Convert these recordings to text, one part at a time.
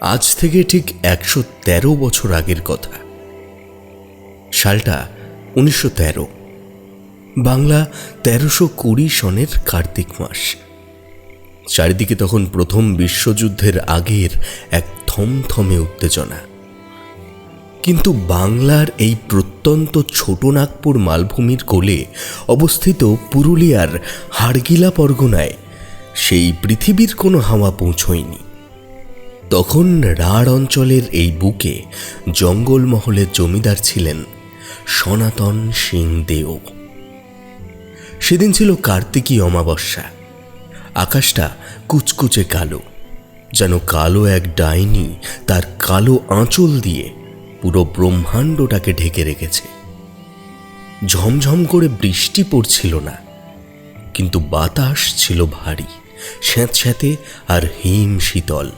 আজ থেকে ঠিক ১১৩ বছর আগের কথা। সালটা ১৯১৩, বাংলা ১৩২০ সনের কার্তিক মাস। চারিদিকে তখন প্রথম বিশ্বযুদ্ধের আগের এক থমথমে উত্তেজনা। কিন্তু বাংলার এই প্রত্যন্ত ছোটনাগপুর মালভূমির কোলে অবস্থিত পুরুলিয়ার হাড়গিলা পরগনায় সেই পৃথিবীর কোনো হাওয়া পৌঁছয়নি। তখন রাঢ় অঞ্চলের এই বুকে জঙ্গলমহলের জমিদার ছিলেন সনাতন সিং দেও। সেদিন ছিল কার্তিকী অমাবস্যা। আকাশটা কুচকুচে কালো, যেন কালো এক ডাইনি তার কালো আঁচল দিয়ে পুরো ব্রহ্মাণ্ডটাকে ঢেকে রেখেছে। ঝমঝম করে বৃষ্টি পড়ছিল না, কিন্তু বাতাস ছিল ভারী, স্যাঁতস্যাঁতে আর হিম শীতল।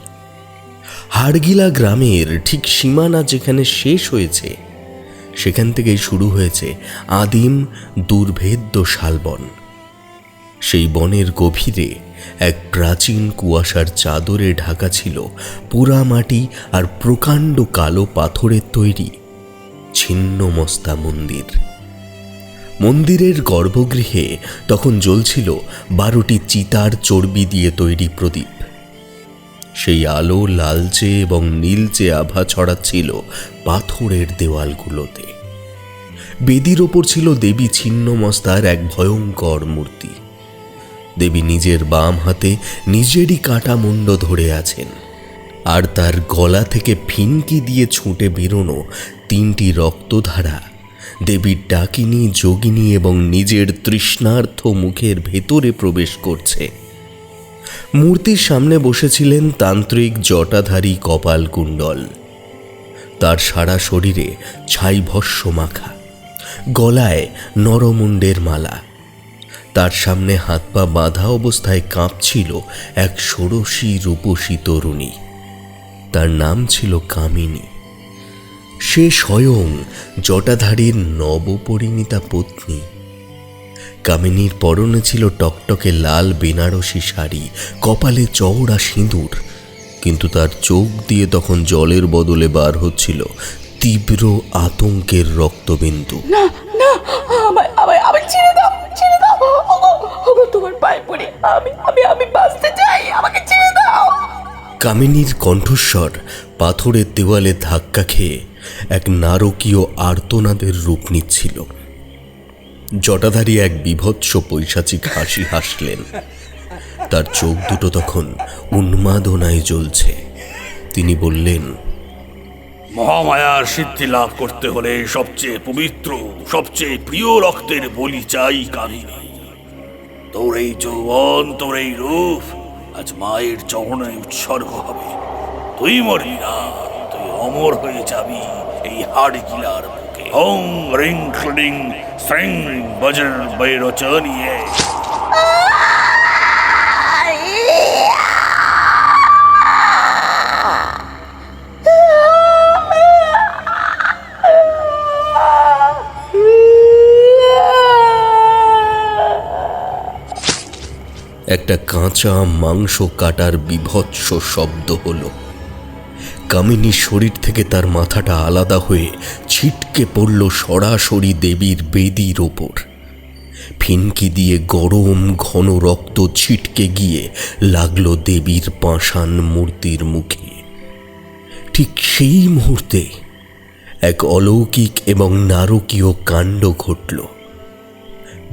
হাড়গিলা গ্রামের ঠিক সীমানা যেখানে শেষ হয়েছে, সেখান থেকেই শুরু হয়েছে আদিম দুর্ভেদ্য শালবন। সেই বনের গভীরে এক প্রাচীন কুয়াশার চাদরে ঢাকা ছিল পোড়ামাটি আর প্রকাণ্ড কালো পাথরের তৈরি ছিন্নমস্তা মন্দির। মন্দিরের গর্ভগৃহে তখন জ্বলছিল ১২টি চিতার চর্বি দিয়ে তৈরি প্রদীপ। সেই আলো লালচে এবং নীলচে আভা ছড়াচ্ছিল পাথরের দেওয়ালগুলোতে। বেদির ওপর ছিল দেবী ছিন্নমস্তার এক ভয়ঙ্কর মূর্তি। দেবী নিজের বাম হাতে নিজেরই কাটা মুন্ড ধরে আছেন, আর তার গলা থেকে ফিনকি দিয়ে ছুটে বেরোনো ৩টি রক্তধারা দেবীর ডাকিনী, যোগিনী এবং নিজের তৃষ্ণার্থ মুখের ভেতরে প্রবেশ করছে। মূর্তির সামনে বসেছিলেন তান্ত্রিক জটাধারী কপালকুণ্ডল। তার সারা শরীরে ছাই ভস্য মাখা, গলায় নরমুণ্ডের মালা। তার সামনে হাত পা বাঁধা অবস্থায় কাঁপছিল এক ষোড়শী রূপসী তরুণী। তার নাম ছিল কামিনী। সে স্বয়ং জটাধারীর নবপরিণীতা পত্নী। কামিনীর পরনে ছিল টকটকে লাল বেনারসি শাড়ি, কপালে চওড়া সিঁদুর, কিন্তু তার চোখ দিয়ে তখন জলের বদলে বার হচ্ছিল তীব্র আতঙ্কের রক্তবিন্দু। না না, আমায় ছেড়ে দাও, ছেড়ে দাও, ওগো তোমার পায়ে পড়ি, আমি বাঁচতে চাই, আমাকে ছেড়ে দাও। কামিনীর কণ্ঠস্বর পাথরের দেওয়ালে ধাক্কা খেয়ে এক নারকীয় আর্তনাদের রূপ নিচ্ছিল। জটাধারী এক বীভৎস পৈশাচিক হাসি হাসলেন। তার চোখ দুটো তখন উন্মাদনায় জ্বলছে। তিনি বললেন, মহামায়ার সিদ্ধি লাভ করতে হলে সবচেয়ে পবিত্র, সবচেয়ে প্রিয় রক্তের বলি চাই কামিনী। তোর এই যৌবন, তোর এই রূপ আজ মায়ের চরণে উৎসর্গ হবে। তুই মরবি না, তুই অমর হয়ে যাবি এই হাড়গিলার বুকে। ওং রিং ক্লিং শ্রিং বজ্র বৈরোচনিয়ে। একটা কাঁচা মাংস কাটার বীভৎস শব্দ হলো। কামিনীর শরীর থেকে তার মাথাটা আলাদা হয়ে ছিটকে পড়ল সরাসরি দেবীর বেদির ওপর। ফিনকি দিয়ে গরম ঘন রক্ত ছিটকে গিয়ে লাগলো দেবীর পাষাণ মূর্তির মুখে। ঠিক সেই মুহূর্তে এক অলৌকিক এবং নারকীয় কাণ্ড ঘটল।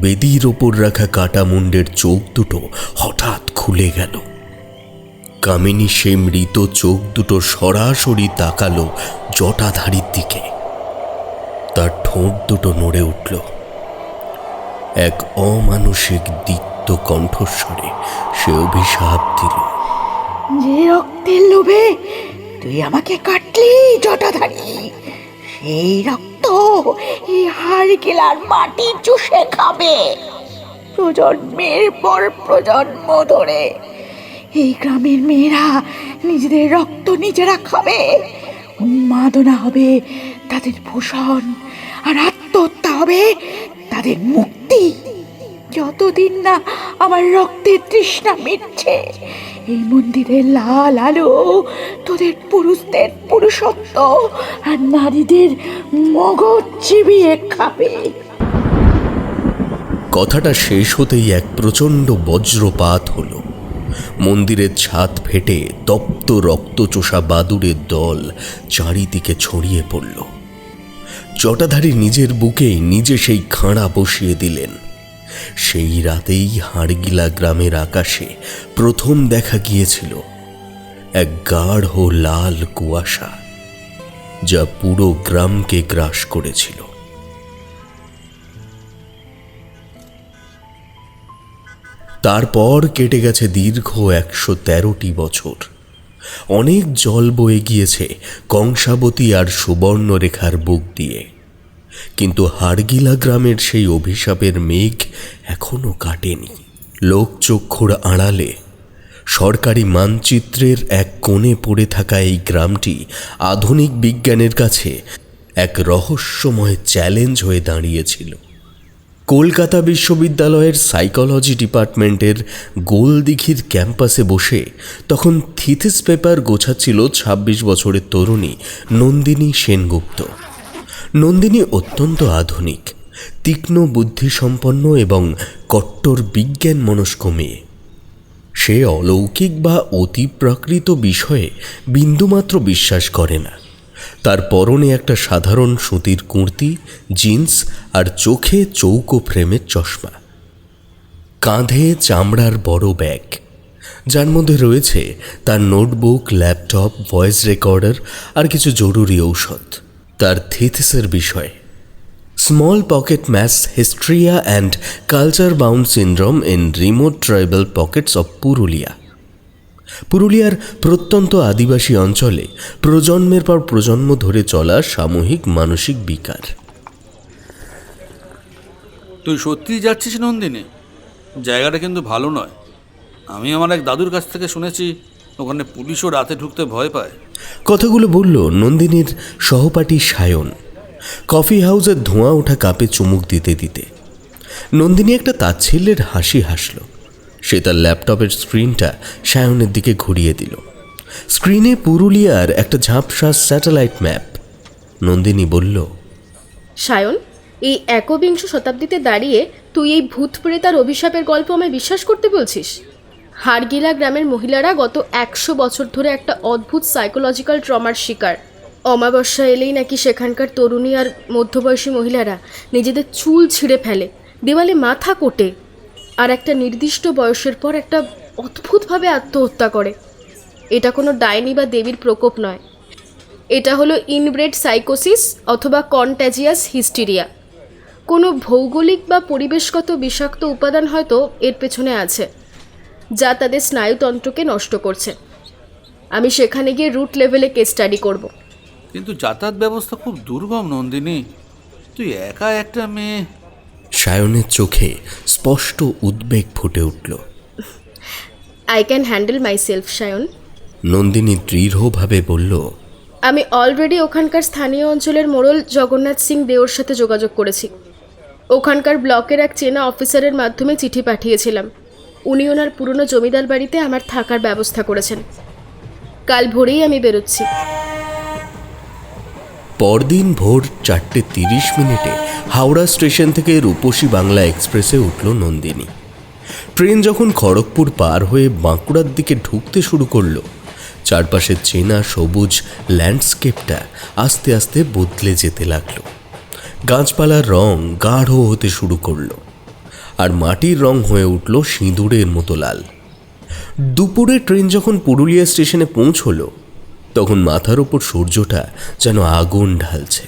বেদির ওপর রাখা কাটা মুন্ডের চোখ দুটো হঠাৎ খুলে গেল। কামিনী সেই মৃত চোখ দুটো সরাসরি তাকালো জটাধারীর দিকে। তার ঠোঁট দুটো নড়ে উঠল। এক অমানসিক দীপ্ত কণ্ঠস্বরে সে অভিশাপ দিল, যে রক্তের লোভে তুই আমাকে কাটলি জটাধারী, সেই রক্ত এই হাড়গিলার মাটি চুষে খাবে। প্রজন্মের পর প্রজন্ম ধরে এই গ্রামের মেয়েরা নিজেদের রক্ত নিজেরা খাবে। উন্মাদনা হবে তাদের ভূষণ, আর আত্মহত্যা হবে তাদের মুক্তি। যতদিন না আমার রক্তের তৃষ্ণা মিটছে, এই মন্দিরের লাল আলো তোদের পুরুষদের পুরুষত্ব আর নারীদের মগজ চিবিয়ে খাবে। কথাটা শেষ হতেই এক প্রচণ্ড বজ্রপাত হলো। মন্দিরের ছাদ ফেটে তপ্ত রক্তচোষা বাদুড়ের দল চারিদিকে ছড়িয়ে পড়ল। জটাধারী নিজের বুকেই নিজে সেই খাঁড়া বসিয়ে দিলেন। সেই রাতেই হাড়গিলা গ্রামের আকাশে প্রথম দেখা গিয়েছিল এক গাঢ় লাল কুয়াশা, যা পুরো গ্রামকে গ্রাস করেছিল। তারপর কেটে গেছে দীর্ঘ 113টি বছর। অনেক জল বয়ে গিয়েছে কংসাবতী আর সুবর্ণরেখার বুক দিয়ে, কিন্তু হাড়গিলা গ্রামের সেই অভিশাপের মেঘ এখনো কাটেনি। লোকচক্ষুর আড়ালে সরকারি মানচিত্রের এক কোণে পড়ে থাকা এই গ্রামটি আধুনিক বিজ্ঞানের কাছে এক রহস্যময় চ্যালেঞ্জ হয়ে দাঁড়িয়েছিল। কলকাতা বিশ্ববিদ্যালয়ের সাইকোলজি ডিপার্টমেন্টের গোলদিঘির ক্যাম্পাসে বসে তখন থিসিস পেপার গোছাচ্ছিল 26 বছরের তরুণী নন্দিনী সেনগুপ্ত। নন্দিনী অত্যন্ত আধুনিক, তীক্ষ্ণ বুদ্ধিসম্পন্ন এবং কট্টর বিজ্ঞান মনস্ক মেয়ে। সে অলৌকিক বা অতিপ্রাকৃত বিষয়ে বিন্দুমাত্র বিশ্বাস করে না। তার পরনে একটা সাধারণ সুতির কুর্তি, জিন্স আর চোখে চৌকো ফ্রেমের চশমা। কাঁধে চামড়ার বড় ব্যাগ, যার মধ্যে রয়েছে তার নোটবুক, ল্যাপটপ, ভয়েস রেকর্ডার আর কিছু জরুরি ঔষধ। তার থিসিসের বিষয় small pocket mass hysteria and culture bound syndrome in remote tribal pockets of Purulia. পুরুলিয়ার প্রত্যন্ত আদিবাসী অঞ্চলে প্রজন্মের পর প্রজন্ম ধরে চলা সামূহিক মানসিক বিকার। তুই সত্যিই যাচ্ছিস নন্দিনী? জায়গাটা কিন্তু ভালো নয়। আমি আমার এক দাদুর কাছ থেকে শুনেছি ওখানে পুলিশও রাতে ঢুকতে ভয় পায়। কথাগুলো বলল নন্দিনীর সহপাঠী সায়ন, কফি হাউসের ধোঁয়া ওঠা কাপে চুমুক দিতে দিতে। নন্দিনী একটা তাচ্ছিল্যের হাসি হাসল। সে তার ল্যাপটপের স্ক্রিনটা সায়নের দিকে ঘুরিয়ে দিল। স্ক্রিনে পুরুলিয়ার একটা ঝাপসা স্যাটেলাইট ম্যাপ। নন্দিনী বলল, সায়ন, এই একবিংশ শতাব্দীতে দাঁড়িয়ে তুই এই ভূত প্রেতার অভিশাপের গল্প আমায় বিশ্বাস করতে বলছিস? হাড়গিলা গ্রামের মহিলারা গত 100 বছর ধরে একটা অদ্ভুত সাইকোলজিক্যাল ট্রমার শিকার। অমাবস্যা এলেই নাকি সেখানকার তরুণী আর মধ্যবয়সী মহিলারা নিজেদের চুল ছিঁড়ে ফেলে, দেওয়ালে মাথা কোটে, আর একটা নির্দিষ্ট বয়সের পর একটা অদ্ভুতভাবে আত্মহত্যা করে। এটা কোনো ডাইনি বা দেবীর প্রকোপ নয়, এটা হলো ইনব্রেড সাইকোসিস অথবা কন্ট্যাজিয়াস হিস্টেরিয়া। কোনো ভৌগোলিক বা পরিবেশগত বিষাক্ত উপাদান হয়তো এর পেছনে আছে, যা তাদের স্নায়ুতন্ত্রকে নষ্ট করছে। আমি সেখানে গিয়ে রুট লেভেলে কেস স্টাডি করব। কিন্তু যাতায়াত ব্যবস্থা খুব দুর্গম নন্দিনী। তুই একা একটা মেয়ে। সায়নের চোখে স্পষ্ট উদ্বেগ ফুটে উঠল। I can handle my self, Sayan. Nandini দৃঢ়ভাবে বলল, আমি অলরেডি ওখানকার স্থানীয় অঞ্চলের মোড়ল জগন্নাথ সিং দেওর সাথে যোগাযোগ করেছি। ওখানকার ব্লকের এক চেনা অফিসারের মাধ্যমে চিঠি পাঠিয়েছিলাম। উনি ওনার পুরনো জমিদার বাড়িতে আমার থাকার ব্যবস্থা করেছেন। কাল ভোরেই আমি বেরোচ্ছি। পরদিন ভোর 4:30 হাওড়া স্টেশন থেকে রূপসী বাংলা এক্সপ্রেসে উঠল নন্দিনী। ট্রেন যখন খড়গপুর পার হয়ে বাঁকুড়ার দিকে ঢুকতে শুরু করলো, চারপাশের চেনা সবুজ ল্যান্ডস্কেপটা আস্তে আস্তে বদলে যেতে লাগলো। গাছপালার রং গাঢ় হতে শুরু করলো, আর মাটির রং হয়ে উঠল সিঁদুরের মতো লাল। দুপুরে ট্রেন যখন পুরুলিয়া স্টেশনে পৌঁছলো, তখন মাথার ওপর সূর্যটা যেন আগুন ঢালছে।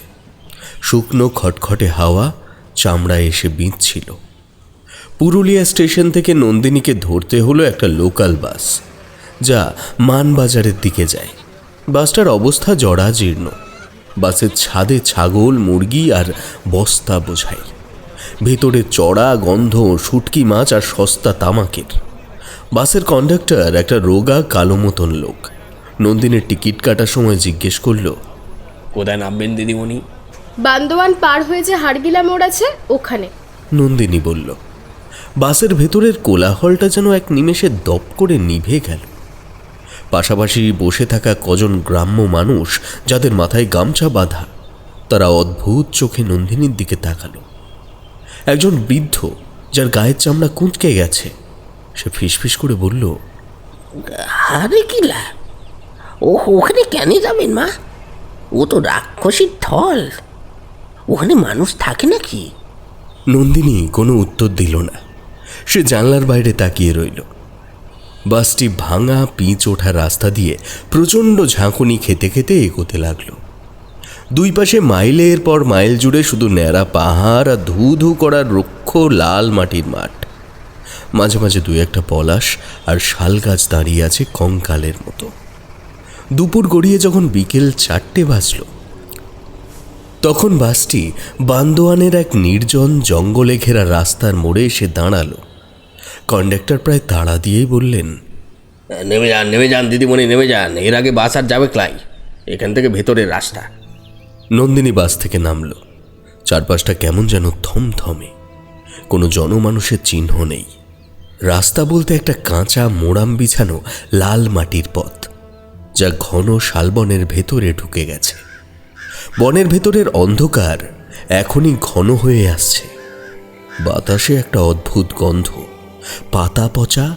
শুকনো খটখটে হাওয়া চামড়ায় এসে বিঁধছিল। পুরুলিয়া স্টেশন থেকে নন্দিনীকে ধরতে হলো একটা লোকাল বাস, যা মানবাজারের দিকে যায়। বাসটার অবস্থা জরাজীর্ণ। বাসের ছাদে ছাগল, মুরগি আর বস্তা বোঝাই। ভেতরে চড়া গন্ধ, শুটকি মাছ আর সস্তা তামাকের। বাসের কন্ডাক্টর একটা রোগা কালো মতন লোক। নন্দিনীর টিকিট কাটার সময় জিজ্ঞেস করলো, কোথায় নামবেন দিদিমণি? বান্দোয়ান পার হয়ে যে হাড়গিলা মোড় আছে ওখানে। নন্দিনী বলল। বাসের ভেতরের কোলাহলটা যেন এক নিমেষে দপ করে নিভে গেল। পাশাপাশি বসে থাকা কজন গ্রাম্য মানুষ যাদের মাথায় গামছা বাঁধা, তারা অদ্ভুত চোখে নন্দিনীর দিকে তাকালো। একজন বৃদ্ধ যার গায়ের চামড়া কুঁচকে গেছে, সে ফিসফিস করে বলল, আরে কিলা, ওখানে কেন যাবেন মা? ও তো রাক্ষসীর ঢল, ওখানে মানুষ থাকে নাকি? নন্দিনী কোনো উত্তর দিল না। সে জানলার বাইরে তাকিয়ে রইল। বাসটি ভাঙা পিচ ওঠা রাস্তা দিয়ে প্রচণ্ড ঝাঁকুনি খেতে খেতে এগোতে লাগলো। দুই পাশে মাইলের পর মাইল জুড়ে শুধু ন্যাড়া পাহাড় আর ধু ধু করার রুক্ষ লাল মাটির মাঠ। মাঝে মাঝে দুই একটা পলাশ আর শাল গাছ দাঁড়িয়ে আছে কঙ্কালের মতো। দুপুর গড়িয়ে যখন বিকেল 4টে বাজল, তখন বাসটি বান্দোয়ানের এক নির্জন জঙ্গলে ঘেরা রাস্তার মোড়ে এসে দাঁড়ালো। কন্ডাক্টর প্রায় তাড়া দিয়েই বললেন, নেমে যান দিদিমণি, নেমে যান। এর আগে বাস আর যাবে ক্লাই, এখান থেকে ভেতরের রাস্তা। নন্দিনী বাস থেকে নামল। চারপাশটা কেমন যেন থমথমে, কোনো জনমানুষের চিহ্ন নেই। রাস্তা বলতে একটা কাঁচা মোড়াম বিছানো লাল মাটির পথ, যা ঘন শালবনের ভেতরে ঢুকে গেছে। বনের ভেতরের অন্ধকার এখনই ঘন হয়ে আসছে। বাতাসে একটা অদ্ভুত গন্ধ, পাতা পচা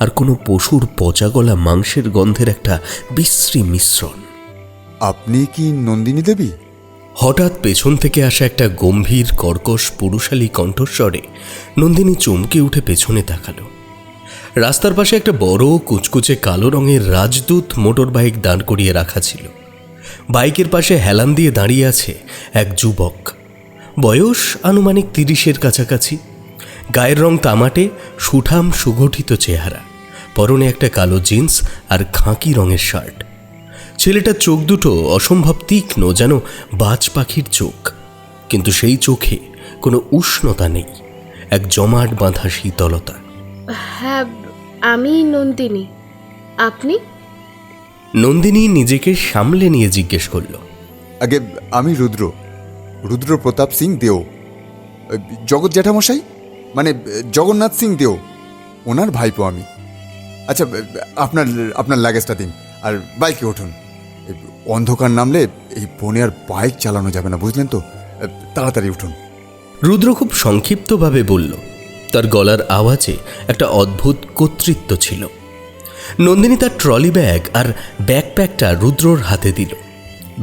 আর কোনো পশুর পচা গলা মাংসের গন্ধের একটা বিশ্রী মিশ্রণ। আপনি কি নন্দিনী দেবী? হঠাৎ পেছন থেকে আসা একটা গম্ভীর কর্কশ পুরুষালী কণ্ঠস্বরে নন্দিনী চমকে উঠে পেছনে তাকালো। রাস্তার পাশে একটা বড় কুচকুচে কালো রঙের রাজদূত মোটর বাইক দাঁড় করিয়ে রাখা ছিল। বাইকের পাশে হেলান দিয়ে দাঁড়িয়ে আছে এক যুবক, বয়স আনুমানিক 30-এর কাছাকাছি। গায়ের রং তামাটে, সুঠাম সুগঠিত চেহারা, পরনে একটা কালো জিন্স আর খাঁকি রঙের শার্ট। ছেলেটার চোখ দুটো অসম্ভব তীক্ষ্ণ, যেন বাজ পাখির চোখ, কিন্তু সেই চোখে কোনো উষ্ণতা নেই, এক জমাট বাঁধা শীতলতা। হ্যাঁ, আমি নন্দিনী। আপনি? নন্দিনী নিজেকে সামলে নিয়ে জিজ্ঞেস করল, আগে আমি রুদ্র প্রতাপ সিং দেও, জগৎ জ্যাঠামশাই মানে জগন্নাথ সিং দেও, ওনার ভাইপো আমি। আচ্ছা, আপনার লাগেজটা দিন আর বাইকে উঠুন। অন্ধকার নামলে এই বনে আর বাইক চালানো যাবে না, বুঝলেন তো? তাড়াতাড়ি উঠুন। রুদ্র খুব সংক্ষিপ্তভাবে বলল। তার গলার আওয়াজে একটা অদ্ভুত কর্তৃত্ব ছিল। নন্দিনী তার ট্রলি ব্যাগ আর ব্যাকপ্যাকটা রুদ্রর হাতে দিল।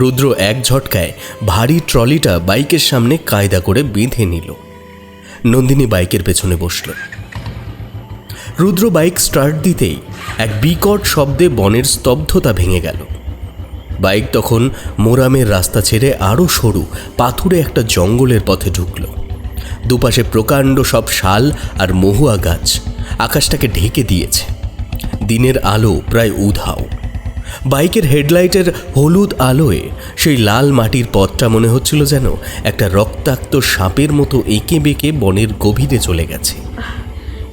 রুদ্র এক ঝটকায় ভারী ট্রলিটা বাইকের সামনে কায়দা করে বেঁধে নিল। নন্দিনী বাইকের পেছনে বসল। রুদ্র বাইক স্টার্ট দিতেই এক বিকট শব্দে বনের স্তব্ধতা ভেঙে গেল। বাইক তখন মোরামের রাস্তা ছেড়ে আরও সরু পাথুরে একটা জঙ্গলের পথে ঢুকল। দুপাশে প্রকাণ্ড সব শাল আর মহুয়া গাছ আকাশটাকে ঢেকে দিয়েছে। দিনের আলো প্রায় উধাও। বাইকের হেডলাইটের হলুদ আলোয় সেই লাল মাটির পথটা মনে হচ্ছিল যেন একটা রক্তাক্ত সাপের মতো এঁকে বেঁকে বনের গভীরে চলে গেছে।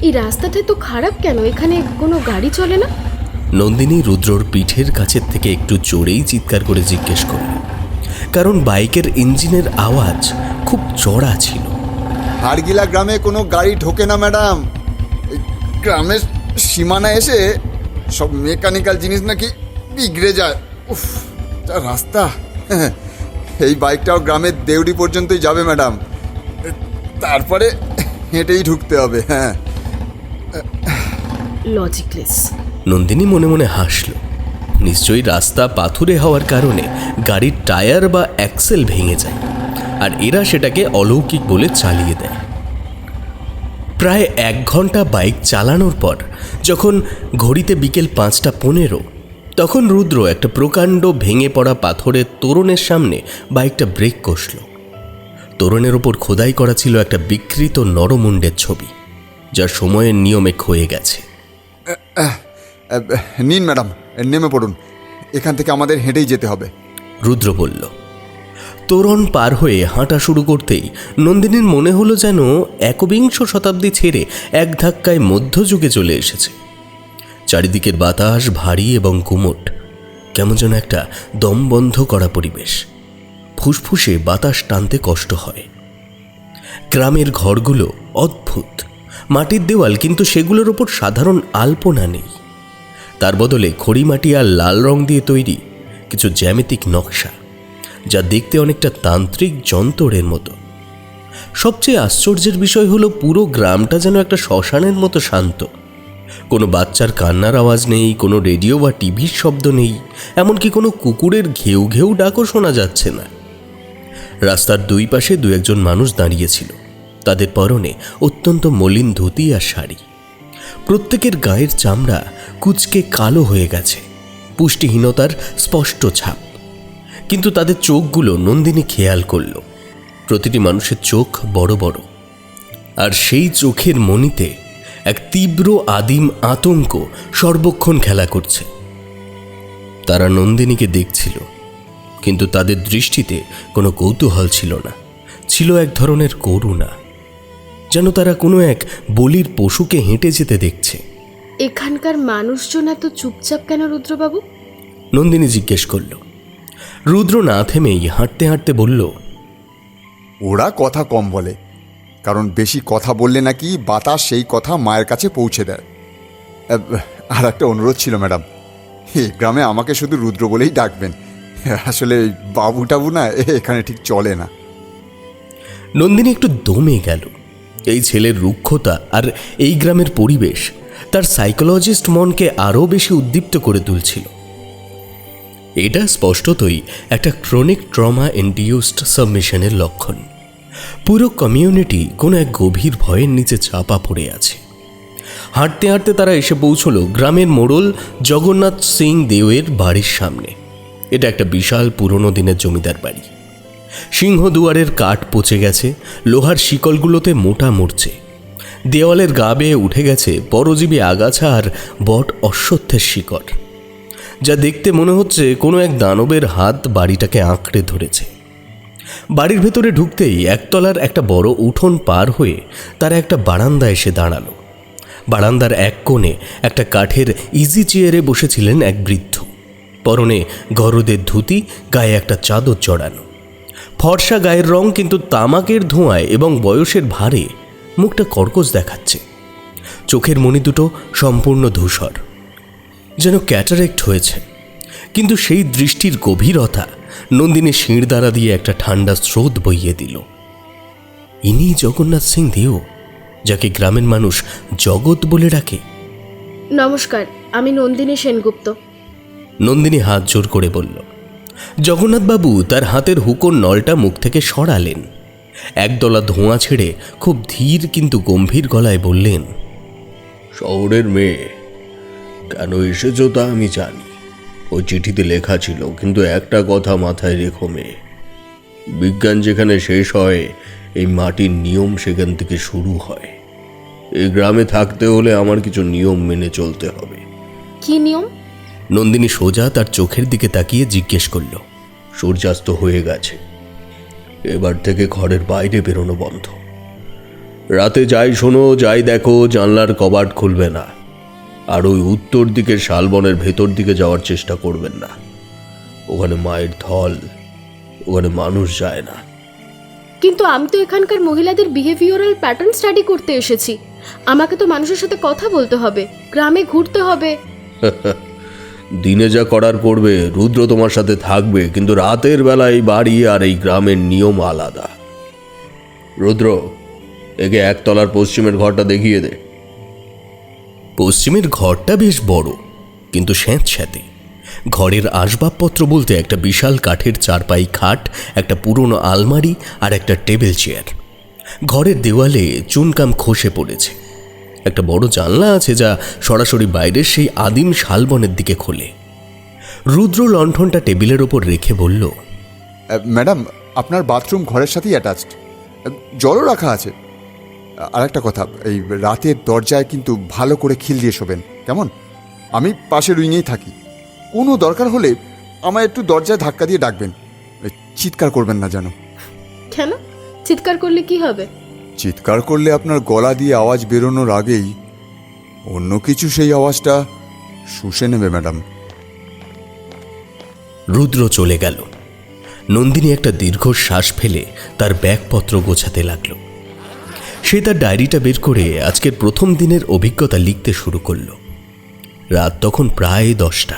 এই রাস্তাটা তো খারাপ কেন? এখানে কোনো গাড়ি চলে না? নন্দিনী রুদ্রর পিঠের কাছের থেকে একটু জোরেই চিৎকার করে জিজ্ঞেস করল, কারণ বাইকের ইঞ্জিনের আওয়াজ খুব চড়া ছিল। হাড়গিলা গ্রামে কোনো গাড়ি ঢোকে না ম্যাডাম। গ্রামের সীমানা এসে সব মেকানিক্যাল জিনিস নাকি বিগড়ে যায়। উফ, যা রাস্তা! এই বাইকটাও গ্রামের দেউড়ি পর্যন্তই যাবে ম্যাডাম, তারপরে হেঁটেই ঢুকতে হবে। হ্যাঁ, লজিকলেস। নন্দিনী মনে মনে হাসল। নিশ্চয়ই রাস্তা পাথুরে হওয়ার কারণে গাড়ির টায়ার বা অ্যাক্সেল ভেঙে যায়, আর এরা সেটাকে অলৌকিক বলে চালিয়ে দেয়। প্রায় 1 ঘন্টা বাইক চালানোর পর যখন ঘড়িতে বিকেল 5:15, তখন রুদ্র একটা প্রকাণ্ড ভেঙে পড়া পাথরের তোরণের সামনে বাইকটা ব্রেক কষল। তোরণের ওপর খোদাই করা ছিল একটা বিকৃত নরমুণ্ডের ছবি, যা সময়ের নিয়মে ক্ষয়ে গেছে। নিন ম্যাডাম, নেমে পড়ুন, এখান থেকে আমাদের হেঁটেই যেতে হবে, রুদ্র বলল। তোরণ পার হয়ে হাঁটা শুরু করতেই নন্দিনীর মনে হলো যেন 21 শতাব্দী ছেড়ে এক ধাক্কায় মধ্যযুগে চলে এসেছে। চারিদিকের বাতাস ভারী এবং গুমোট, কেমন যেন একটা দমবন্ধ করা পরিবেশ। ফুসফুসে বাতাস টানতে কষ্ট হয়। গ্রামের ঘরগুলো অদ্ভুত, মাটির দেওয়াল, কিন্তু সেগুলোর ওপর সাধারণ আলপনা নেই। তার বদলে খড়িমাটি আর লাল রং দিয়ে তৈরি কিছু জ্যামিতিক নকশা, যা দেখতে অনেকটা তান্ত্রিক যন্ত্রের মতো। সবচেয়ে আশ্চর্যের বিষয় হলো পুরো গ্রামটা যেন একটা শ্মশানের মতো শান্ত। কোনো বাচ্চার কান্নার আওয়াজ নেই, কোনো রেডিও বা টিভির শব্দ নেই, এমনকি কোনো কুকুরের ঘেউ ঘেউ ডাকও শোনা যাচ্ছে না। রাস্তার দুই পাশে দু একজন মানুষ দাঁড়িয়েছিল। তাদের পরনে অত্যন্ত মলিন ধুতি আর শাড়ি। প্রত্যেকের গায়ের চামড়া কুচকে কালো হয়ে গেছে, পুষ্টিহীনতার স্পষ্ট ছাপ। কিন্তু তাদের চোখগুলো নন্দিনী খেয়াল করল। প্রতিটি মানুষের চোখ বড় বড়, আর সেই চোখের মণিতে এক তীব্র আদিম আতঙ্ক সর্বক্ষণ খেলা করছে। তারা নন্দিনীকে দেখছিল, কিন্তু তাদের দৃষ্টিতে কোনো কৌতূহল ছিল না, ছিল এক ধরনের করুণা, যেন তারা কোনো এক বলির পশুকে হেঁটে যেতে দেখছে। এখানকার মানুষজন এত চুপচাপ কেন রুদ্রবাবু? নন্দিনী জিজ্ঞেস করল। রুদ্র না থেমেই হাঁটতে হাঁটতে বলল, ওরা কথা কম বলে, কারণ বেশি কথা বললে নাকি বাতাস সেই কথা মায়ের কাছে পৌঁছে দেয়। আর একটা অনুরোধ ছিল ম্যাডাম, এই গ্রামে আমাকে শুধু রুদ্র বলেই ডাকবেন। আসলে বাবু টাবু না এখানে ঠিক চলে না। নন্দিনী একটু দমে গেল। এই ছেলের রুক্ষতা আর এই গ্রামের পরিবেশ তার সাইকোলজিস্ট মনকে আরও বেশি উদ্দীপ্ত করে তুলছিল। এটা স্পষ্টতই একটা ক্রনিক ট্রমা ইনডিউসড সাবমিশনের লক্ষণ। পুরো কমিউনিটি কোনো এক গভীর ভয়ের নিচে চাপা পড়ে আছে। হাঁটতে হাঁটতে তারা এসে পৌঁছল গ্রামের মোড়ল জগন্নাথ সিং দেওয়ের বাড়ির সামনে। এটা একটা বিশাল পুরনো দিনের জমিদার বাড়ি। সিংহদুয়ারের কাঠ পচে গেছে, লোহার শিকলগুলোতে মোটা মরছে। দেওয়ালের গা বেয়ে উঠে গেছে পরজীবী আগাছা আর বট অশ্বত্থের শিকড়, যা দেখতে মনে হচ্ছে কোনো এক দানবের হাত বাড়িটাকে আঁকড়ে ধরেছে। বাড়ির ভেতরে ঢুকতেই একতলার একটা বড় উঠোন পার হয়ে তারা একটা বারান্দা এসে দাঁড়ালো। বারান্দার এক কোণে একটা কাঠের ইজি চেয়ারে বসেছিলেন এক বৃদ্ধ। পরনে গরদের ধুতি, গায়ে একটা চাদর জড়ানো। ফর্সা গায়ের রং, কিন্তু তামাকের ধোঁয়ায় এবং বয়সের ভারে মুখটা কর্কশ দেখাচ্ছে। চোখের মণি দুটো সম্পূর্ণ ধূসর, যেন ক্যাটারেক্ট হয়েছে। কিন্তু সেই দৃষ্টির গভীরতা নন্দিনী শিরদাঁড়া দিয়ে একটা ঠান্ডা স্রোত বইয়ে দিল। ইনি জগন্নাথ সিং দেও, যাকে গ্রামের মানুষ জগৎ বলে ডাকে। নমস্কার, আমি নন্দিনী সেনগুপ্ত। নন্দিনী হাত জোর করে বলল। জগন্নাথবাবু তার হাতের হুকোর নলটা মুখ থেকে সরালেন। একদলা ধোঁয়া ছেড়ে খুব ধীর কিন্তু গম্ভীর গলায় বললেন, শহরের মেয়ে কেন এসেছো তা আমি জানি। ওই চিঠিতে লেখা ছিল, কিন্তু একটা কথা মাথায় রেখো মেয়ে, বিজ্ঞান যেখানে শেষ হয় এই মাটির নিয়ম সেখান থেকে শুরু হয়। এই গ্রামে থাকতে হলে আমার কিছু নিয়ম মেনে চলতে হবে। কি নিয়ম? নন্দিনী সোজা তার চোখের দিকে তাকিয়ে জিজ্ঞেস করল। সূর্যাস্ত হয়ে গেছে, এবার থেকে ঘরের বাইরে বেরোনো বন্ধ। রাতে যাই শোনো, যাই দেখো, জানলার কবাট খুলবে না। আর ওই উত্তর দিকের শালবনের ভেতর দিকে যাওয়ার চেষ্টা করবেন না। ওখানে মায়ের ঢল, ওখানে মানুষ যায় না। কিন্তু আমি তো এখানকার মহিলাদের বিহেভিয়ারাল প্যাটার্ন স্টাডি করতে এসেছি। আমাকে তো মানুষের সাথে কথা বলতে হবে, গ্রামে ঘুরতে হবে। দিনে যা করার করবে, রুদ্র তোমার সাথে থাকবে, কিন্তু রাতের বেলা এই বাড়ি আর এই গ্রামের নিয়ম আলাদা। রুদ্র, একে একতলার পশ্চিমের ঘরটা দেখিয়ে দে। পশ্চিমের ঘরটা বেশ বড়, কিন্তু স্যাঁতস্যাঁতে। ঘরের আসবাবপত্র বলতে একটা বিশাল কাঠের চারপাই খাট, একটা পুরনো আলমারি আর একটা টেবিল চেয়ার। ঘরের দেওয়ালে চুনকাম খসে পড়েছে। একটা বড় জানলা আছে, যা সরাসরি বাইরের সেই আদিম শালবনের দিকে খোলে। রুদ্র লণ্ঠনটা টেবিলের ওপর রেখে বলল, ম্যাডাম, আপনার বাথরুম ঘরের সাথেই অ্যাটাচড, জলও রাখা আছে। আর একটা কথা, এই রাতের দরজায় কিন্তু ভালো করে খিল দিয়ে শোবেন, কেমন? আমি পাশের উইংয়েই থাকি। কোনো দরকার হলে আমায় একটু দরজায় ধাক্কা দিয়ে ডাকবেন। চিৎকার করবেন না যেন। কেন? চিৎকার করলে কি হবে? চিৎকার করলে আপনার গলা দিয়ে আওয়াজ বেরোনোর আগেই অন্য কিছু সেই আওয়াজটা শুষে নেবে ম্যাডাম। রুদ্র চলে গেল। নন্দিনী একটা দীর্ঘ শ্বাস ফেলে তার ব্যাগপত্র গোছাতে লাগলো। সে তার ডায়েরিটা বের করে আজকের প্রথম দিনের অভিজ্ঞতা লিখতে শুরু করলো। রাত তখন প্রায় 10টা।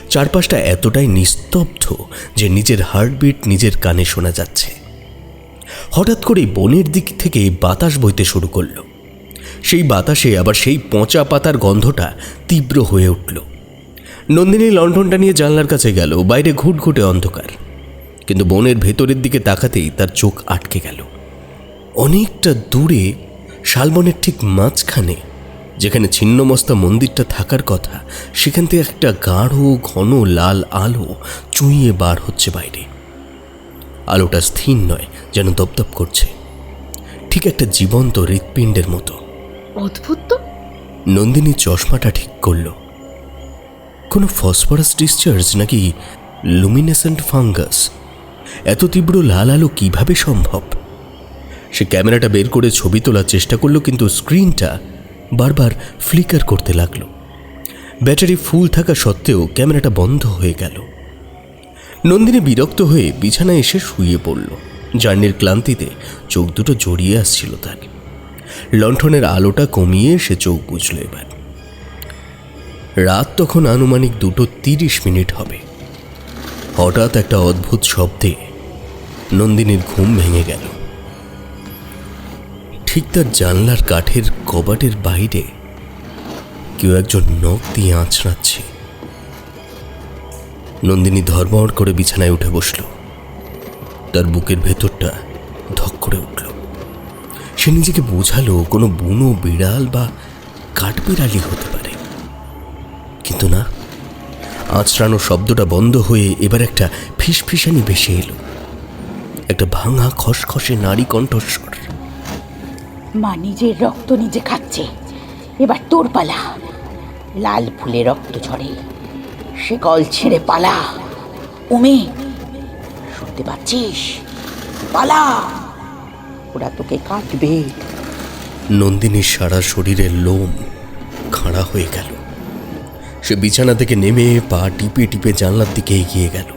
চারপাশটা এতটাই নিস্তব্ধ যে নিজের হার্টবিট নিজের কানে শোনা যাচ্ছে। হঠাৎ করেই বনের দিক থেকে বাতাস বইতে শুরু করলো। সেই বাতাসে আবার সেই পচা পাতার গন্ধটা তীব্র হয়ে উঠল। নন্দিনী লণ্ঠনটা নিয়ে জানলার কাছে গেল। বাইরে ঘুটঘুটে অন্ধকার, কিন্তু বনের ভেতরের দিকে তাকাতেই তার চোখ আটকে গেল। অনেকটা দূরে শালবনের ঠিক মাঝখানে, যেখানে ছিন্নমস্তা মন্দিরটা থাকার কথা, সেখান থেকে একটা গাঢ় ঘন লাল আলো চুঁইয়ে বার হচ্ছে বাইরে। আলোটা স্থির নয়, যেন দপদপ করছে, ঠিক একটা জীবন্ত হৃৎপিণ্ডের মতো। অদ্ভুত তো। নন্দিনী চশমাটা ঠিক করল। কোনো ফসফরাস ডিসচার্জ নাকি লুমিনেসেন্ট ফাঙ্গাস? এত তীব্র লাল আলো কিভাবে সম্ভব? সে ক্যামেরাটা বের করে ছবি তোলার চেষ্টা করলো, কিন্তু স্ক্রিনটা বারবার ফ্লিকার করতে লাগলো। ব্যাটারি ফুল থাকা সত্ত্বেও ক্যামেরাটা বন্ধ হয়ে গেল। নন্দিনী বিরক্ত হয়ে বিছানায় এসে শুয়ে পড়ল। জার্নির ক্লান্তিতে চোখ দুটো জড়িয়ে আসছিল তার। লণ্ঠনের আলোটা কমিয়ে সে চোখ বুঝল এবার। রাত তখন আনুমানিক 2:30 হবে। হঠাৎ একটা অদ্ভুত শব্দে নন্দিনীর ঘুম ভেঙে গেল। ঠিক তার জানলার কাঠের কবাটের বাইরে কেউ একজন নখ দিয়ে আঁচড়াচ্ছে। নন্দিনী ধড়মড় করে বিছানায় উঠে বসল। তার বুকের ভেতরটা ধক করে উঠল। সে নিজেকে বোঝালো কোনো বুনো বিড়াল বা কাঠবিড়ালি হতে পারে, কিন্তু না। আঁচড়ানো শব্দটা বন্ধ হয়ে এবার একটা ফিসফিসানি ভেসে এলো, একটা ভাঙা খসখসে নারী কণ্ঠস্বর। মা নিজের রক্ত নিজে খাচ্ছে, এবার তোর পালা। লাল ফুলে রক্ত ঝরে, সে গল ছেড়ে পালা। উমে, শুনতে পাচ্ছিস? পালা, ওরা তোকে কাটবে। নন্দিনীর সারা শরীরের লোম খাড়া হয়ে গেল। সে বিছানা থেকে নেমে পা টিপে টিপে জানলার দিকে এগিয়ে গেল।